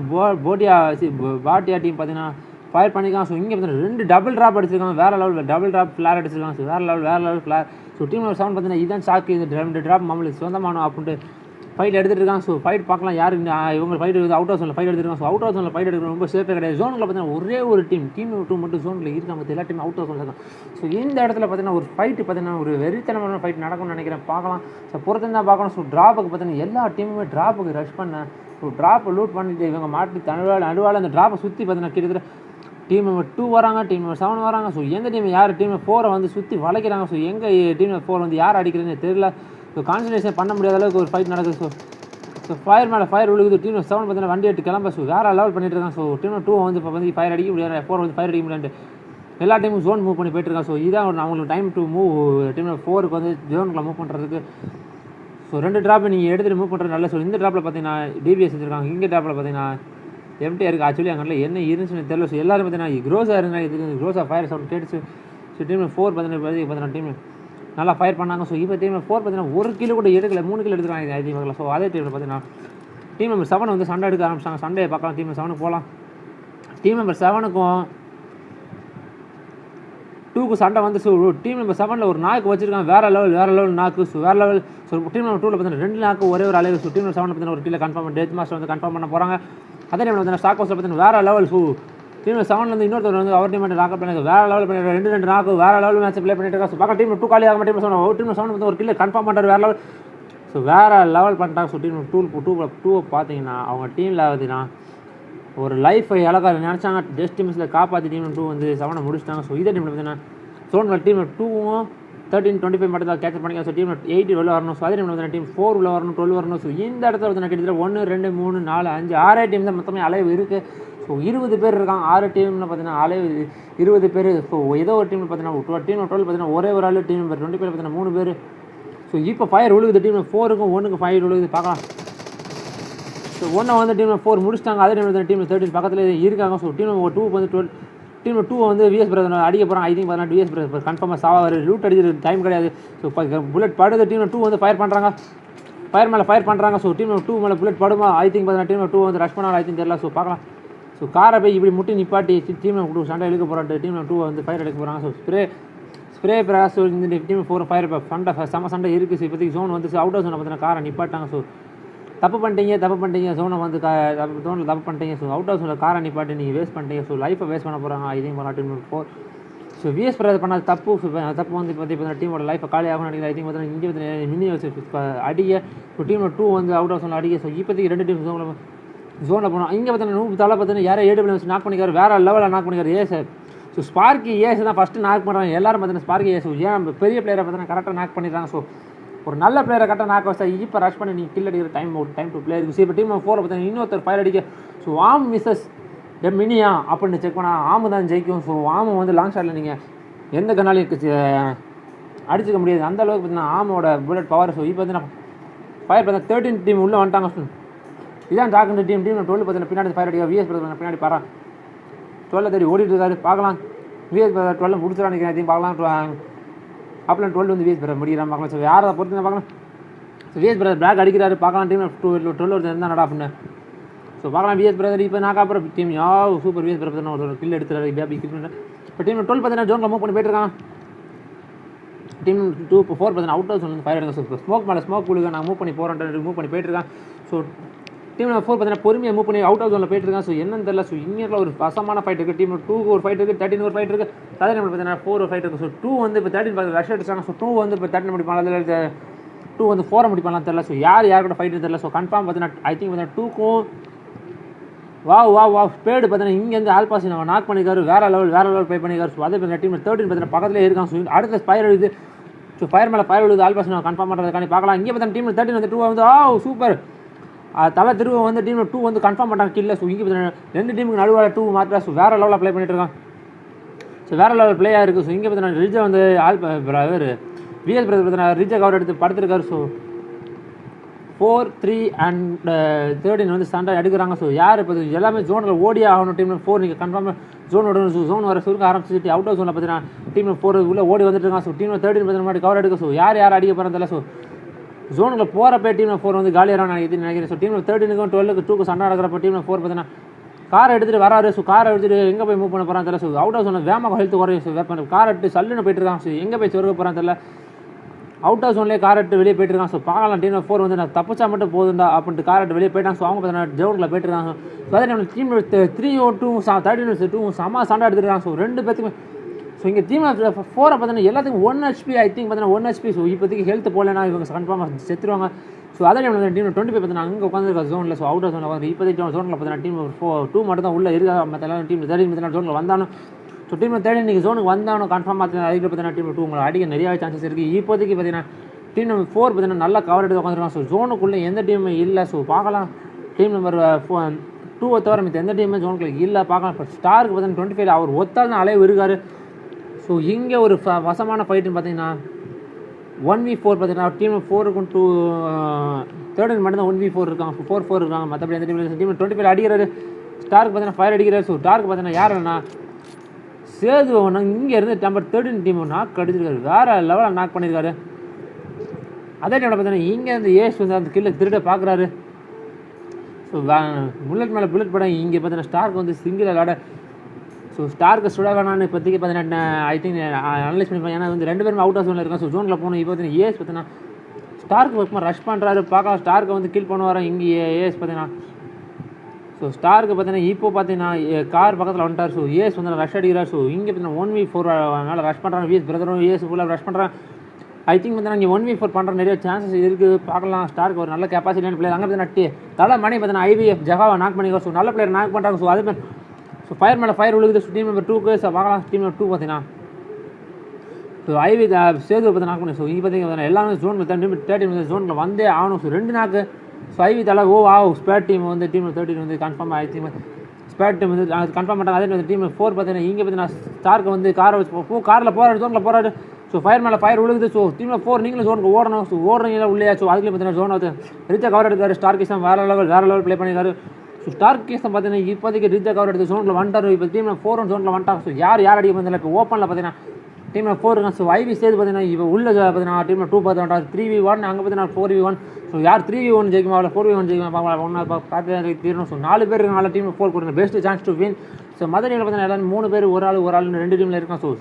பாட்டியா டீம் பார்த்தீங்கன்னா ஃபயர் பண்ணிக்கலாம். ஸோ இங்கே பார்த்தீங்கன்னா 2 டபுள் ட்ராப் அடிச்சிருக்காங்க. வேறு லெவல் டபுள் ட்ராப் ஃப்ளார் அடிச்சிருக்காங்க. ஸோ வேறு level flare. So team number 7 பார்த்தீங்கன்னா இதான் சாக்கு. இந்த 2 ட்ராப் நம்மளுக்கு சொந்தமானோம் அப்படின்ட்டு ஃபைட் எடுத்துகிட்டு இருக்காங்க. ஸோ ஃபைட் பார்க்கலாம் யார் இவங்க ஃபைட் எடுத்து அவுட் ஆஃப் ஜோனில் ஃபைட் எடுத்துருக்காங்க. ஸோ அவுட் ஆஃப் ஜோனில் ஃபைட் எடுக்கிறது ரொம்ப சேஃபே கிடையாது. ஜோனில் பார்த்தீங்கன்னா ஒரே ஒரு டீம் 2 மட்டும் ஜோனில் இருக்காங்க. எல்லா டீம் அவுட் ஆஃப் ஜோனில் இருக்காங்க. ஸோ இந்த இடத்துல பார்த்தீங்கன்னா ஒரு ஃபைட்டு பார்த்தீங்கன்னா ஒரு வெறித்தனமான ஃபைட் நடக்கும்னு நினைக்கிறேன். பார்க்கலாம். ஸோ பொறுத்து தான் பார்க்கணும். ஸோ ட்ராப்புக்கு பார்த்தீங்கன்னா எல்லா டீமுமே ட்ராப்புக்கு ரஷ் பண்ண ஸோ ட்ராப்பை லூட் பண்ணிட்டு இவங்க மாட்டி நடுவால் அந்த ட்ராப்பை சுற்றி பார்த்தீங்கன்னா கிட்டத்தட்ட டீம் நம்பர் 2 வராங்க. டீம் நம்பர் 7 வராங்க. ஸோ எந்த டீம் யார் டீம் 4 வந்து சுற்றி வளைக்கிறாங்க. ஸோ எங்கள் டீம் 4 வந்து யார் அடிக்கிறதுன்னு தெரியல. ஸோ கான்சன்ட்ரேஷன் பண்ண முடியாத அளவுக்கு ஒரு ஃபைட் நடக்குது. ஸோ ஃபயர் மேலே ஃபயர் விழுகுது. டீம் 7 பார்த்தீங்கன்னா வண்டி எடுத்து கிளம்ப. ஸோ வேறு லெவல் பண்ணிட்டு இருக்காங்க. ஸோ டீம் 2 வந்து இப்போ வந்து ஃபயர் அடிக்க முடியாது. 4 வந்து ஃபயர் அடிக்க முடியாது. எல்லா டைமும் ஜோன் மூவ் பண்ணி போயிட்டுருக்காங்க. ஸோ இதான் அவங்களுக்கு டைம் டு மூவ். டீம் 4க்கு வந்து ஜோனுக்குள்ள மூவ் பண்ணுறதுக்கு. ஸோ 2 ட்ராப் நீங்கள் எடுத்துகிட்டு மூவ் பண்ணுறது நல்ல. ஸோ இந்த ட்ராப்பில் பார்த்தீங்கன்னா டிபிஎஸ் வச்சுருக்காங்க. இங்கே ட்ராப்பில் பார்த்தீங்கன்னா எம்டியாக இருக்குது. ஆக்சுவலி அங்கே என்ன இருந்துச்சுன்னு தெரியல. ஸோ எல்லாரும் பார்த்தீங்கன்னா க்ரோஸாக இருந்தால் இது க்ரோஸாக ஃபயர் சவுண்ட் கேட்டுச்சு. ஸோ டீம் 4 பார்த்தீங்கன்னா டீம் நல்லா ஃபயர் பண்ணாங்க. ஸோ இப்போ டீம் 4 பார்த்தீங்கன்னா 1 கிலோ கூட எடுக்கல, 3 கிலோ எடுத்துருக்காங்க ஐ திங்க். ஸோ அதே டீமில் பார்த்தீங்கன்னா டீம் நம்பர் 7 வந்து சண்டை எடுக்க ஆரம்பிச்சாங்க. சண்டையை பார்க்கலாம். டீம் நம்பர் 7 போகலாம். டீம் நம்பர் 7க்கும் 2க்கு சண்டை வந்து ஸோ டீம் நம்பர் 7ல் ஒரு நாக்கு வச்சிருக்காங்க வேற லெவல் நாக்கு ஸோ வேற லெவல் ஸோ டீம் நம்பர் 2ல் பார்த்தீங்கன்னா 2 நாக்கு ஒரே ஒரு அலைவு ஸோ டீம் நம்பர் 7 பார்த்தீங்கன்னா ஒரு கீழே கன்ஃபார்ம் டெத் மாஸ்டர் வந்து கன்ஃபார்ம் பண்ண போகிறாங்க அதே டைமில் பார்த்தீங்கன்னா ஸ்டாக் ஹவுஸில் பார்த்தீங்கன்னா வேற லெவல் ஸோ டீம் 7லேருந்து இன்னொருத்தர் வந்து அவர் டீம் நாக் பண்ணி வேற லெவல் பண்ணி 2 நாக்கு வேற லெவல் மேட்ச் ப்ளே பண்ணிட்டு இருக்காங்க ஸோ பார்க்க டீம் 2 காலி ஆக டீம் 7 வந்து ஒரு கீழே கன்ஃபார்ம் பண்ணுறாரு வேற லெவல் ஸோ வேற லெவல் பண்ணிட்டாங்க ஸோ டீம் 2 பார்த்தீங்கன்னா அவங்க டீமில் பார்த்தீங்கன்னா ஒரு லைஃபை இழக்க நினச்சாங்க ஜஸ்ட் மிஸ்ஸில் காப்பாற்றி டீம் 2 வந்து 7 முடிச்சிட்டாங்க ஸோ இதே டீமில் பார்த்தீங்கன்னா சோன் டீம் 2வும் 13-25 மட்டும் தான் கேட்சப் பண்ணிக்கலாம் ஸோ டீம் 8 உள்ள வரணும் ஸோ அதே டீம் வந்து டீம் 4 உள்ள வரணும் 12 வரணும் ஸோ இந்த இடத்துல வந்து கிட்டத்தட்ட 1 2 3 4 5 6 டீம் தான் மொத்தமே அலைவு இருக்குது ஸோ 20 பேர் இருக்காங்க 6 டீமில் பார்த்தீங்கன்னா அலைவு 20 பேர் ஸோ ஏதோ ஒரு டீமில் பார்த்தீங்கன்னா டீம் 12 பார்த்தீங்கன்னா ஒரே ஒரு ஆள் டீம் நம்பர் 20 பேர் பார்த்தீங்கன்னா 3 பேர் ஸோ இப்போ ஃபயர் விழுகுது டீம் 4க்கும் 1க்கு ஃபயர் விழுகுது பார்க்கலாம் ஸோ 1 வந்து டீம் 4 முடிச்சிட்டாங்க அதே டைம் டீம் 13 பக்கத்தில் இருக்காங்க ஸோ டீம் 2 வந்து 12 டீம் 2 வந்து விஎஸ் பிரதர் அடிக்க போகிறாங்க ஐ திங்க் பார்த்தீங்கன்னா விஎஸ் பிரதர் கன்ஃபார்மாக சாவார் ரூட் அடிக்கிறது டைம் கிடையாது ஸோ புல்லட் படுது டீம் 2 வந்து ஃபயர் பண்ணுறாங்க ஃபயர் பண்ணுறாங்க ஸோ டீம் 2 மேலே புல்லட் படுமா ஐ திங்க் பார்த்தீங்கன்னா டீம் 2 வந்து ரஷ் பண்ணாலும் ஐ திங்க் தெரியல ஸோ பார்க்கலாம் ஸோ காரை போய் இப்படி முட்டி நிப்பாட்டி டீம் 2 சண்டை எடுக்க போகிறாட்டு டீம் 2 வந்து ஃபயர் எடுக்க போகிறாங்க ஸோ ஸ்ப்ரே பிரகாஷ் இந்த டீம் 4 ஃபயர் சண்டை சண்டை இருக்குது ஸோ இப்போதைக்கு ஜோன் வந்து அவுட் ஆஃப் ஜோனை பார்த்தீங்கன்னா காரை நிப்பாட்டாங்க ஸோ தப்பு பண்ணிட்டீங்க ஜோனை வந்து ஜோனில் தப்பு பண்ணிட்டீங்க ஸோ அவுட் ஆஃப் ஜோனில் காரை நிப்பாட்டி நீங்கள் வேஸ்ட் பண்ணிட்டீங்க ஸோ லைஃப்பை வேஸ்ட் பண்ண போகிறாங்க ஐதிங் பண்ண டீம் 4 ஸோ விஎஸ் பிரதர் பண்ணால் தப்பு வந்து பார்த்தீங்கன்னா டீமோட லைஃப்பை காலி ஆகும் நினைக்கிறேன் ஐ திங்க் பார்த்தீங்கன்னா இங்கே வந்து மினி வச்சு அடிக்க ஸோ டீம் 2 வந்து அவுட் ஆஃப் ஜோனில் அடிக்க ஸோ இப்போதைக்கு 2 டீம் ஜோனில் போனோம் இங்கே பார்த்தீங்கன்னா தலை பார்த்தீங்கன்னா யாரோ ஏடு வச்சு நாக் பண்ணிக்காரு வேறு லெவலில் நாக் பண்ணிக்காரு ஏஸ் ஸோ ஸ்பார்க்கி ஏஸ் தான் ஃபஸ்ட்டு நாக் பண்ணுறாங்க எல்லாரும் பார்த்தீங்கன்னா ஸ்பார்க்கி ஏஸ் ஏன் பெரிய பிளேயரை பார்த்தீங்கன்னா கரெக்டாக நாக் பண்ணிடுறாங்க ஸோ ஒரு நல்ல பிளேயரை கரெக்டாக நாக் வச்சா இப்போ ரஷ் பண்ணி நீங்கள் கில் அடிக்கிற டைம் டு பிளேயர் ஸோ இப்போ டீம் 4 பார்த்தீங்கன்னா இன்னொருத்தர் ஃபயர் அடிக்க ஸோ ஆம் மிஸ்ஸஸ் மினியா அப்படின்னு செக் பண்ணால் ஆமு தான் ஜெயிக்கும் ஸோ ஆமு வந்து லாங் ஷாட்டில் நீங்கள் எந்த கண்ணாலையும் அடிச்சிக்க முடியாது அந்த அளவுக்கு பார்த்தீங்கன்னா ஆமோட புல்லட் பவர் ஸோ இப்போ பார்த்தீங்கன்னா ஃபயர் பார்த்தீங்கன்னா 13 டீம் உள்ளே வந்துட்டாங்க இதான் டாக்குன்ற டீம் 12 பார்த்தீங்கன்னா பின்னாடி ஃபயர் அடிக்க விஎஸ் பின்னாடி பாரா 12 தேடி ஓடிட்டு இருக்காரு பார்க்கலாம் விஎஸ் 12 முடிச்சிடா நினைக்கிறேன் பார்க்கலாம் அப்பலாம் 12 வந்து விஎஸ் பிரதர் முடிக்கிறான் பார்க்கலாம் ஸோ யாரை பொறுத்து பார்க்கலாம் ஸோ விஎஸ் பிரதர் பேக் அடிக்கிறாரு பார்க்கலாம் டீம் 12 ஒருத்தர் இருந்தால் நடா அப்படின்னு ஸோ பார்க்கலாம் விஎஸ் பிரதர் இப்போ நான் அப்புறம் டீம் சூப்பர் விஎஸ் பிரதர் ஒரு கில் எடுத்துறாரு பேபி கில் பண்ணுறேன் இப்போ டீம் 12 பார்த்தீங்கன்னா ஜோனில் மூவ் பண்ணி போயிட்டுருக்கான் டீம் 2 4 பார்த்தீங்கன்னா அவுட் ஆஃப் வந்து ஃபயர் எடுங்க ஸோ ஸ்மோக் மேலே ஸ்மோக் கொடுங்க நான் மூவ் பண்ணி மூவ் பண்ணி போயிட்டுருக்கேன் ஸோ டீம் 4 பார்த்தீங்கன்னா பொறுமையாக மூவ் பண்ணி அவுட் ஆஃப் ஜோனில் போயிட்டுருக்கான் ஸோ என்னன்னு தெரியல ஸோ இன்னில் ஒரு வசமான ஃபைட் இருக்குது டீம் 2 ஒரு ஃபைட் இருக்குது 13 ஒரு ஃபைட் இருக்குது அதே டைமில் பார்த்தீங்கன்னா 4 ஒரு ஃபைட் இருக்குது ஸோ 2 வந்து இப்போ 13 பார்த்து ரஷ் அடிச்சாங்க ஸோ 2 வந்து இப்போ 13 முடிப்பாங்க அதில் 2 வந்து 4 முடிப்பாங்கலாம் தெரியல ஸோ யார் கூட ஃபைட் தெரியல ஸோ கன்ஃபார்ம் பார்த்தீங்கன்னா ஐ திங்க் பார்த்தீங்கன்னா 2க்கும் வா ஸ்பேடு பார்த்தீங்கன்னா இங்கேருந்து ஆல்பாஸ் நம்ம நாக் பண்ணிக்காரு வேற லெவல் ப்ளே பண்ணிக்காரு ஸோ அதே பார்த்தீங்கன்னா டீம் 13 பார்த்தீங்கன்னா பக்கத்தில் இருக்காங்க ஸோ அடுத்த ஃபயர் எழுது ஸோ ஃபயர் மேலே ஃபயர் எழுது ஆல்பாஸ் நம்ம கன்ஃபார்ம் பண்ணுறதுக்காண்டி பார்க்கலாம் இங்கே பார்த்தீங்கன்னா டீம் 13 வந்து 2 வந்து சூப்பர் தலை திரும்ப வந்து டீம் 2 வந்து கன்ஃபார்ம் பண்ணுறாங்க கில்ல ஸோ இங்கே பார்த்தீங்கன்னா 2 டீமுக்கு நடுவில் 2 மாத்திரா ஸோ வேறு லெவலில் ப்ளே பண்ணிட்டு இருக்கான் ஸோ வேறு லெவல் பிளேயாக இருக்குது ஸோ இங்கே பார்த்தீங்கன்னா ரிஜை வந்து விஎஸ் பிரதர் பார்த்தீங்கன்னா ரிஜை கவர் எடுத்து படுத்துருக்காரு ஸோ 4-3 அண்ட் 13 வந்து சண்டை எடுக்கிறாங்க ஸோ யார் இப்போ எல்லாமே ஜோனில் ஓடி ஆகணும் டீம் 4 நீங்கள் கன்ஃபார்ம் ஜோனோட ஜோன் வர சுருக்க ஆரம்பிச்சிட்டு அவுட் ஆஃப் ஜோனில் பார்த்தீங்கன்னா டீம் 4 உள்ளே ஓடி வந்துட்டு இருக்காங்க ஸோ டீம் 13 பார்த்தீங்கன்னா மாதிரி கவர் எடுக்க ஸோ யார் அடிக்க போகிறோம் தெரியல ஸோ ஜோனுக்குள்ள போகிறப்ப டீம் 4 வந்து காலியாக நினைக்கிறேன் ஸோ டீம் 13க்கும் 12க்கு 2க்கு சண்டை நடக்கிறப்ப டீம் 4 பார்த்தீங்கன்னா காரை எடுத்துகிட்டு வராரு ஸோ காரை எடுத்துகிட்டு எங்கே போய் மூவ் பண்ண போகிறான்னு தெரியல ஸோ அவுட் ஆஃப் ஜோனில் வேமாக ஹெல்த் குறையும் ஸோ வேப்பன் காரை எடுத்து சல்லுன்னு போயிட்டு இருக்காங்க ஸோ எங்கே போய் சொருக்க போகிறான்னு தெரியல அவுட் ஆஃப் ஜோன்லேயே காரை எடுத்து வெளியே போயிட்டு இருக்காங்க ஸோ பார்க்கலாம் டீம் 4 வந்து நான் தப்பிச்சா மட்டும் போதுண்டா அப்படின்ட்டு காரை எடுத்து வெளியே போயிட்டாங்க ஸோ அவங்க பார்த்தீங்கன்னா ஜோனில் போயிட்டு இருக்காங்க ஸோ அதே டைம் டீம் 3-2 13-2 செம்ம சண்டை எடுத்துருக்காங்க ஸோ 2 பேத்துக்குமே ஸோ இங்கே டீம் 4 பார்த்தீங்கன்னா எல்லாத்துக்கும் 1 HP ஐ திங்க் பார்த்தீங்கன்னா 1 HP ஸோ இப்போதைக்கு ஹெல்த் போகலன்னா இவங்க கன்ஃபார்மாக செத்துருவாங்க ஸோ அதே டைம் டீம் 25 பார்த்தீங்கன்னா அங்கே உட்காந்துருக்க ஜோனில் ஸோ அவுட் ஆஃப் ஜோனில் வந்து இப்போதைக்கு ஜோனில் பார்த்தீங்கன்னா டீம் 2 மட்டும் தான் உள்ளே இருக்கா மற்ற எல்லாம் டீம் 13 பார்த்தீங்கன்னா ஜோனில் வந்தாலும் ஸோ டீம் 13 நீங்கள் ஜோனுக்கு வந்தாலும் கன்ஃபார்ம் பார்த்தீங்கன்னா அதுக்கு பார்த்தீங்கன்னா டீம் 2 உங்களை அடிக்க நிறைய சான்சஸ் இருக்குது இப்போதைக்கு பார்த்தீங்கன்னா டீம் நம்பர் 4 பார்த்தீங்கன்னா நல்லா கவர் எடுத்து உட்காந்துருக்காங்க ஸோ ஜோனுக்குள்ளே எந்த டீமும் இல்லை ஸோ பார்க்கலாம் டீம் நம்பர் 2 தவிர மித்த எந்த டீமும் ஜோனுக்குள்ளே இல்லை பார்க்கலாம் இப்போ ஸ்டாருக்கு பார்த்தீங்கன்னா 25 அவர் ஒத்தால் தான் அலைவு இருக்காரு ஸோ இங்கே ஒரு வசமான ஃபைட்டுன்னு பார்த்தீங்கன்னா 1v4 பார்த்தீங்கன்னா டீம் 4க்கும் 13 மட்டும் தான் 1v4 இருக்காங்க 4-4 இருக்காங்க மற்றபடி எந்த டீம் 25 அடிக்கிறாரு ஸ்டாருக்கு பார்த்தீங்கன்னா ஃபயர் அடிக்கிறாரு ஸோ டார்க்கு பார்த்தீங்கன்னா யாருன்னா சேது இங்கே இருந்து நம்பர் 13 டீம் நாக் அடிச்சிருக்காரு வேறு லெவலில் நாக் பண்ணியிருக்காரு அதே டைமில் பார்த்தீங்கன்னா இங்கேருந்து ஏஸ் வந்து அந்த கில்லை திருட பார்க்குறாரு ஸோ புல்லட் மேலே புல்லட் படம் இங்கே பார்த்தீங்கன்னா ஸ்டார்க்கு வந்து சிங்கிள் விளாட ஸோ ஸ்டார்க்கு சுட வேணான்னு இப்போதைக்கு பார்த்தீங்கன்னா ஐ திங்க் அனலைஸ் பண்ணி ஏன்னா வந்து 2 பேருமே அவுட் ஆஃப் ஜோனில் இருக்காங்க. ஸோ ஜோனில் போகணும். இப்போ பார்த்தீங்கன்னா ஏஎஸ் பார்த்தீங்கன்னா ஸ்டார்க்கு ஒர்க்மா ரஷ் பண்ணுறாரு. பார்க்கலாம் ஸ்டார்க்கு வந்து கில் பண்ணுவார். இங்கே ஏஎஸ் பார்த்தீங்கன்னா ஸோ ஸ்டார்க்கு பார்த்தீங்கன்னா இப்போ பார்த்தீங்கன்னா கார் பக்கத்தில் வந்துட்டார். ஸோ ஏஎஸ் வந்து ரஷ் அடிக்கிறார். ஸோ இங்கே பார்த்தீங்கன்னா 1v4 மேலே ரஷ் பண்ணுறாங்க. விஎஸ் பிரதரும் ஏஎஸ் ஃபுல்லாக ரஷ் பண்ணுறாங்க. ஐ திங்க் பார்த்தீங்கன்னா இங்கே 1v4 பண்ணுற நிறைய சான்சஸ் இருக்குது. பார்க்கலாம் ஸ்டார்க்கு ஒரு நல்ல கெப்பாசிட்டியான பிளேயர். அங்கே பார்த்தீங்கன்னா தலை மணி பார்த்தீங்கன்னா ஐவிஎஃப் ஜகாவை நாக் பண்ணிக்கோ. ஸோ நல்ல பிளேயர் நாக் பண்ணுறாங்க. ஸோ அதே மாதிரி ஸோ ஃபயர் மேலே ஃபயர் விழுகுது. ஸோ டீம் நம்பர் 2க்கு ஸோ பார்க்கலாம் டீம் நம்பர் 2 பார்த்தீங்கன்னா ஸோ ஐவி சேது பார்த்து நாக் பண்ணி. ஸோ இங்கே பார்த்தீங்கன்னா எல்லாமே ஜோன் 30 ஜோனில் வந்தே ஆகணும். ஸோ 2 நாக்கு ஸோ ஐவி தலை ஸ்பேட் டீம் வந்து டீம் 13 வந்து confirm I think spade team வந்து கன்ஃபார்ம் பண்ணுறாங்க. அதே மாதிரி டீம் 4 பார்த்தீங்கன்னா இங்கே பார்த்தீங்கன்னா ஸ்டார்க்கு வந்து காரை வச்சு காரில் போராடு ஜோனில் போராடு. ஸோ ஃபயர் மேலே ஃபயர் விழுகுது. ஸோ டீம் 4 நீங்களும் ஜோனுக்கு ஓடணும். ஸோ ஓடுறீங்களா உள்ளே. ஸோ அதுலேயும் பார்த்தீங்கன்னா ஜோன் வந்து ரிச்சா கவர் எடுக்காரு. ஸ்டார் கிஷன் வேறு லெவல் ப்ளே பண்ணியிருக்காரு. ஸோ ஸ்டார் கேஸ் பார்த்தீங்கன்னா இப்போதைக்கு ரிச்சா கவர் எடுத்து ஜோனில் வந்துட்டார். இப்போ டீம் 4 ஜோனில் வந்துட்டாங்க. ஸோ யார் அடிக்க வந்தாலும் இப்போ ஓப்பனில் பார்த்தீங்கன்னா டீம் 4 இருக்காங்க. ஸோ ஐவி சேது பார்த்தீங்கன்னா இப்போ உள்ள பார்த்தீங்கன்னா டீம் 2 பார்த்து 3v1 அங்கே பார்த்தீங்கன்னா 4v1. ஸோ யார் 3v1 ஜெயிக்குமா அவ்வளோ 4v1 ஜெயிக்குமா ஒன்றா பார்த்து தீரணும். ஸோ 4 பேர் இருக்காங்க டீம் 4 கொடுங்க best chance to win. So மதுரையில் பார்த்தீங்கன்னா எல்லாரும் 3 பேர் ஒரு ஆள் 2 டீமில் இருக்கான். ஸோ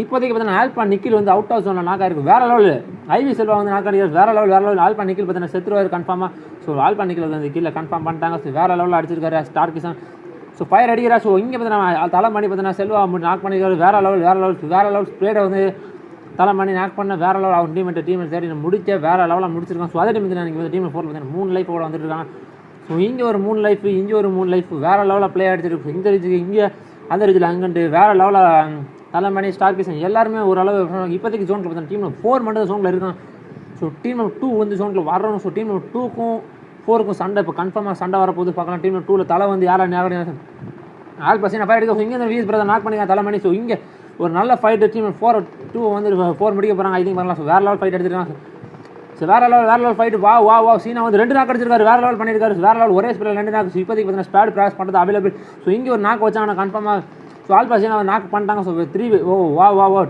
இப்போதைக்கு பார்த்தீங்கன்னா ஆல்பா நிக்கில் வந்து அவுட் ஆஃப் ஜோனில் நாக்கா இருக்குது. வேறு லெவல் ஐவி செல்வா வந்து நாக்கா அடிக்கிறார். வேறு லெவல் ஆல்பா நிக்கில் பார்த்தீங்கன்னா செத்துருவார் கன்ஃபார்மாக. ஸோ ஆல்பா நிக்கில் வந்து கீழே கன்ஃபார்ம் பண்ணிட்டாங்க. ஸோ வேறு லெவலில் அடிச்சிருக்காரு ஸ்டார் கிஷன். ஸோ ஃபயர் அடிக்கிறா. ஸோ இங்கே பார்த்தீங்கன்னா தலைமணி பார்த்தீங்கன்னா செல்வா நாக் பண்ணிக்கிறாரு. வேறு லெவல் ஸ்ப்ரேடை வந்து தலைமணி நாக் பண்ண வேறு லெவல் அவங்க டீம் தேடி முடிச்ச வேறு லெவலில் முடிச்சிருக்காங்க. ஸோ அதே டைம் நீங்கள் டீம் 4 பார்த்தீங்கன்னா 3 லைஃபோட வந்துட்டு இருக்காங்க. ஸோ இங்கே ஒரு 3 லைஃப் இங்கே ஒரு 3 லைஃப் வேறு லெவலில் ப்ளே அடிச்சிருக்கு. இந்த ரீஜுக்கு இங்கே அந்த ரீஜில் அங்கன்ட்டு வேறு லெவலில் தலைமணி ஸ்டார் கிஷன் எல்லாருமே ஓரளவு இப்போதைக்கு ஜோனில் பார்த்தீங்கன்னா டீம் 4 மட்டும் ஜோனில் இருக்கான். ஸோ டீம் 2 வந்து ஜோனில் வரணும். ஸோ டீம் 2க்கும் 4க்கும் சண்டை இப்போ கன்ஃபார்மாக சண்டை வரப்போது பார்க்கலாம். டீம் 2ல் தலை வந்து ஆல் பசங்க ஃபைட் எடுக்க. ஸோ இங்கே விஎஸ் பிரதர் நாக் பண்ணிக்க தலைமணி. ஸோ இங்கே ஒரு நல்ல ஃபைட்டு டீம் 4 வந்து 4 முடிக்க போகிறாங்க. ஐ திங்க் பண்ணலாம். ஸோ வேறு லெவல் ஃபைட் எடுத்துருக்காங்க. ஸோ வேறு லெவல் ஃபைட்டு வா சீனா வந்து 2 நாக் அடிச்சிருக்காரு. வேறு லெவல் பண்ணியிருக்காரு. வேறு லெவல் ஒரே ஸ்பீடில் 2 நாக்கு. ஸோ இப்போதைக்கு பார்த்தீங்கன்னா ஸ்பேட் ப்ராஸ் பண்ணுறது அவைலபிள். ஸோ இங்கே ஒரு நாக்கு வச்சாங்கன்னா கன்ஃபார்மாக ஸோ ஆல்பா சீனா நாக் பண்ணிட்டாங்க. ஸோ 3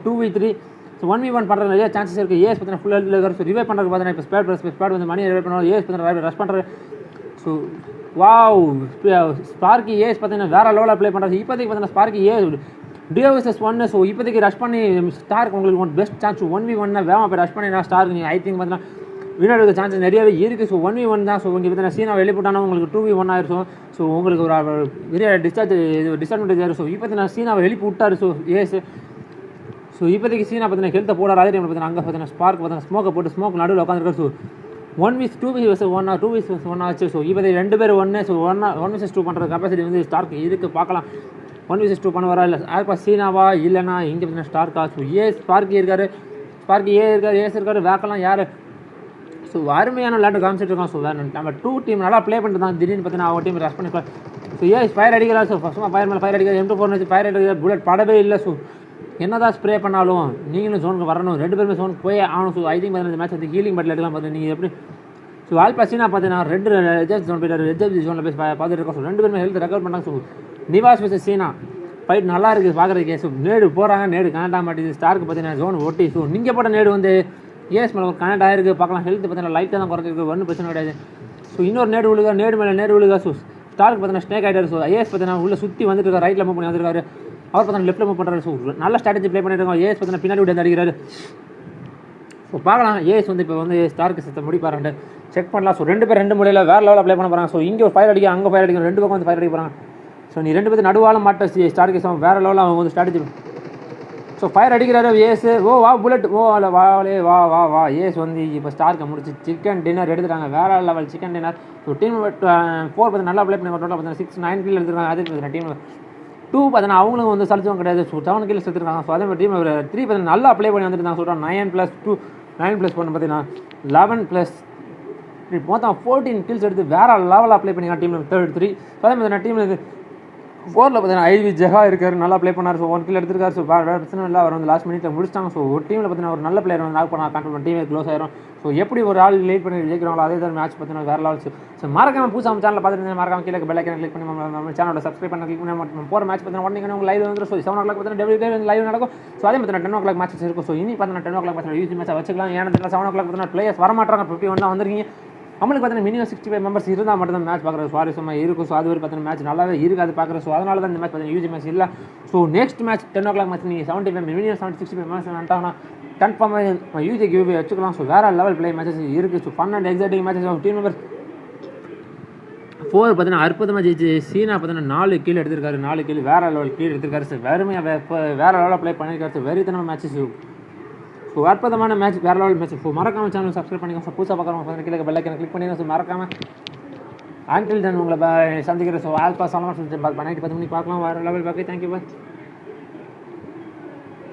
2v3 ஸோ 1v1 பண்ணுறது நிறைய சான்சஸ் இருக்குது. ஏஎஸ் பார்த்தீங்கன்னா ஃபுல் ஹெல்த்தில் இருக்காரு. ஸோ ரிவைவ் பண்ணுறது பார்த்தீங்கன்னா இப்போ ஸ்பேட் வந்து மணி ரிவைவ் பண்ணுவாங்க. ஏஎஸ் பார்த்தீங்கன்னா ரஷ் பண்ணுறது. ஸோ ஸ்பார்க்கி ஏஎஸ் பார்த்தீங்கன்னா வேறு லெவலில் ப்ளே பண்ணுறாரு. இப்போதைக்கு பார்த்தீங்கன்னா ஸ்பார்க்கி DOS1. ஸோ இப்போதைக்கு ரஷ் பண்ணி ஸ்டார்க்கு உங்களுக்கு பெஸ்ட் சான்ஸ் 1v1 வேமா போய் ரஷ் பண்ணி ஸ்டார்க்கு நீங்கள் ஐ திங்க் பார்த்தீங்கன்னா வின் எடுக்க சான்சஸ் நிறையவே இருக்குது. ஸோ 1v1 தான். ஸோ இங்கே பார்த்தீங்கன்னா சீனா வெளிப்பட்டானா உங்களுக்கு 2v1 ஆயிருக்கும். ஸோ உங்களுக்கு ஒரு பெரிய டிஸ்அட்வான்டேஜ் ஆயிரும். ஸோ இப்போ பார்த்தீங்கன்னா சீனாவை எழுப்பி விட்டார். ஸோ ஏஎஸ் ஸோ இப்போதைக்கு சீனா பார்த்தீங்கன்னா ஹெல்த்தை போடார். அதே டைம் பார்த்தீங்கன்னா அங்கே பார்த்தீங்கன்னா ஸ்பார்க் பார்த்தீங்கன்னா ஸ்மோக்கை போட்டு ஸ்மோக் நடுவில் உட்காந்துருக்காரு. ஸோ 1v2v1 2v1 ஆச்சு. ஸோ இப்போதைக்கு 2 பேர் 1 ஸோ 1v2 பண்ணுற கெப்பாசிட்டி வந்து ஸ்டார்க்கு இருக்குது. பார்க்கலாம் 1v2 பண்ணுவாரா இல்லை ஆல்பா சீனாவா இல்லைனா இங்கே பார்த்தீங்கன்னா ஸ்டார்க்கா. ஸோ ஸ்பார்க்கி இருக்காரு. ஏஎஸ் இருக்காரு. வேக்கலாம் யார். ஸோ அருமையான விளையாட்டு காமிச்சிட்டு இருக்கோம். ஸோ நம்ம 2 டீம் நல்லா ப்ளே பண்ணிட்டு தான் திடீர்னு பார்த்தீங்கன்னா அவங்க டீம் ரஷ் பண்ணிக்கலாம். ஸோ ஏஎஸ் ஃபயர் அடிக்கிறார். ஸோ ஃபஸ்ட்டு ஃபயர் மேலே ஃபயர் அடிக்கிறார். M24 வச்சு ஃபயர் அடிக்கிறார். புல்லட் படவே இல்லை. ஸோ என்ன தான் ஸ்ப்ரே பண்ணாலும் நீங்களும் ஜோனுக்கு வரணும். 2 பேருமே ஜோனுக்கு போய் ஆகணும். ஸோ ஐ திங்க் பார்த்தீங்கன்னா இந்த மேட்ச் வந்து ஹீலிங் பட்டில் எடுக்கலாம். பார்த்து நீங்கள் எப்படி ஸோ ஆல்பா சீனா பார்த்தீங்கன்னா 2 ரெஜப் ஜோன் போயிட்டார். ரெஜப் ஜோனில் போய் பார்த்துட்டு இருக்கோம். ஸோ 2 பேருமே ஹெல்த் ரெக்கவர் பண்ணாங்க. ஸோ நிவாஸ் வச்சு சீனா ஃபைட் நல்லா இருக்குது பார்க்குறதுக்கே. ஸோ நேடு போகிறாங்க. நேடு கனெக்ட் ஆக மாட்டேங்குது. ஸ்டார்க்கு பார்த்தீங்கன்னா ஜோன் ஓட்டி. ஸோ நீங்கள் போட்ட நேடு வந்து ஏஎஸ் மேலே ஒரு கனெக்ட் ஆகிருக்கு. பார்க்கலாம் ஹெல்த் பார்த்தீங்கன்னா லைட்டாக தான் குறைஞ்சிருக்கு. ஒன்றும் பிரச்சனை கிடையாது. ஸோ இன்னொரு நேடு விழுகா. நேடு விழுகா. ஸோ ஸ்டார்க்கு பார்த்தீங்கன்னா ஸ்னேக் ஆகிட்டார். ஸோ ஏஎஸ் பார்த்தீங்கன்னா உள்ள சுற்றி வந்துட்டு இருக்காரு. ரைட்டில் மூவ் பண்ணி வந்துருக்காரு. அவர் பார்த்தீங்கன்னா லெஃப்ட்டில் மூவ் பண்ணுறாரு. ஸோ நல்ல ஸ்ட்ராட்டஜி ப்ளே பண்ணிட்டு இருக்கோம். ஏஎஸ் பார்த்தீங்கன்னா பின்னாடி விட்டு அடிக்கிறாரு. ஸோ பார்க்கலாம் ஏஎஸ் வந்து இப்போ வந்து ஸ்டார்க்கு சிஸ்டம் முடிப்பாருன்ட்டு செக் பண்ணலாம். ஸோ 2 பேர் 2 முறையில் வேறு லெவலில் ப்ளே பண்ண போகிறாங்க. ஸோ இங்கே ஒரு ஃபயர் அடிக்க அங்கே ஃபயர் அடிக்கும். 2 பக்கம் வந்து ஃபயர் அடிக்க போகிறாங்க. ஸோ நீ 2 பேர் நடுவாலும் மாட்ட ஸ்டார்க்கு சிஸ்டம் வேறு லெவலில் அவங்க வந்து ஸ்ட்ராட்டஜி. ஸோ ஃபயர் அடிக்கிறாரு ஏஎஸ். புல்லட் வா ஏஎஸ் வந்து இப்போ ஸ்டார்க்கு முடிச்சு சிக்கன் டின்னர் எடுத்துட்டாங்க. வேறு level chicken dinner. So team 4 பார்த்து நல்லா ப்ளே பண்ணி டோட்டலாக பார்த்தீங்கன்னா 6-9 கில் எடுத்துருக்காங்க. அதே பார்த்தீங்கன்னா டீம் 2 பார்த்தீங்கன்னா அவங்களும் வந்து சலிச்சவங்க கிடையாது. ஸோ 7 கில்ஸ் எடுத்துருக்காங்க. ஸோ அதே மாதிரி டீம் 3 பார்த்தீங்கன்னா நல்லா ப்ளே பண்ணி வந்துருந்தாங்க. சொல்கிறேன் 9+2 9+1 பார்த்தீங்கன்னா 11+ மொத்தம் 14 கில்ஸ் எடுத்து வேறு லெவலில் ப்ளே பண்ணிக்கலாம் டீம் 3. ஸோ அதே மாதிரி டீமில் 4ல் பார்த்தீங்கன்னா ஐவி ஜெகா இருக்கார். நல்லா ப்ளே பண்ணார். ஸோ 1 கில் எடுத்திருக்காரு. ஸோ வேறு பிரச்சனை இல்லை. அவர் வந்து லாஸ்ட் மினிட்ல முடிச்சிட்டாங்க. ஸோ ஒரு டீமில் பார்த்தீங்கன்னா ஒரு நல்ல பிளேயர் வந்து நாக் பண்ண கண்ட்ரோல் பண்ணி டீமே க்ளோஸ் ஆயிரும். ஸோ எப்படி ஒரு ஆள் லீட் பண்ணி ஜெயிக்கிறாங்களோ அதே தான் மேட்ச் பார்த்தீங்கன்னா வேறு லெவல்ஸ். ஸோ மறக்காம புதுசாக நம்ம சேனலில் பார்த்துட்டு மறக்காம கீழே பெல் ஐக்கான கிளிக் பண்ணி நம்ம சேனலோட சப்ஸ்கிரைப் பண்ணி கிளிக் பண்ணி போகிற மேட்ச் பார்த்தீங்கன்னா உடனே உங்களுக்கு லைவ் வந்துடும். ஸோ 7 o'clock பார்த்தீங்கன்னா டெய்லி லைவ் நடக்கும். ஸோ அதே பார்த்தீங்கன்னா 10 o'clock மேட்சஸ் இருக்கும். ஸோ இனி பார்த்தீங்கன்னா 10 o'clock பார்த்தீங்கன்னா யூசி மேட்ச் வச்சுக்கலாம். ஏன்னா 7 o'clock பார்த்தீங்கன்னா பிளேயர்ஸ் வரமாட்டாங்க. 51 தான் வந்திருக்கீங்க. நம்மளுக்கு பார்த்தீங்கன்னா மினிமம் 65 மெம்பர்ஸ் இருந்தால் மட்டும் தான் மேட்ச் பார்க்குற சுவாரஸ்யமாக இருக்கும். ஸோ அது வரை பார்த்தீங்கன்னா மேட்ச் நல்லாவே இருக்காது பார்க்குற. ஸோ அதனால தான் இந்த மேட்ச் பார்த்தீங்கன்னா யூஜி மேட்ச் இல்லை. So next match 10 o'clock match நீங்கள் 75 மினிமம் 65 மெம்பர்ஸ் வந்துட்டாங்கன்னா கன்ஃபார்மாக யூஜி கிவ்வே வச்சுக்கலாம். ஸோ வேறு லெவல் பிளே மேட்சஸ் இருக்குது. So fun and exciting matches of team members 4 பார்த்தீங்கன்னா அற்புதமாக ஜெயிச்சு சீனா பார்த்தீங்கன்னா 4 கீழே எடுத்திருக்காரு. 4 கீழே வேறு லெவல் கீழே எடுத்திருக்காரு. ஸோ வெறுமையாக வேறு லெவலில் ப்ளே பண்ணியிருக்காரு. ஸோ வெறித்தனமாக மேட்சஸ். ஸோ அற்புதமான மேட்ச் வேறு லெவல் மேட்ச். ஸோ மறக்காம சேனல் சப்ஸ்கிரைப் பண்ணிக்கோங்க. ஸோ புதுசாக பார்க்குறவங்க கீழே பெல் ஐக்கனை கிளிக் பண்ணிடுங்க. ஸோ மறக்காம அன்டில் தென் உங்களை சந்திக்கிறேன். ஸோ ஆல்பா சலமா பண்ணிட்டு 10 மணிக்கு பார்க்கலாம். வேறு லெவல் பார்க்க தேங்க்யூ பாய்.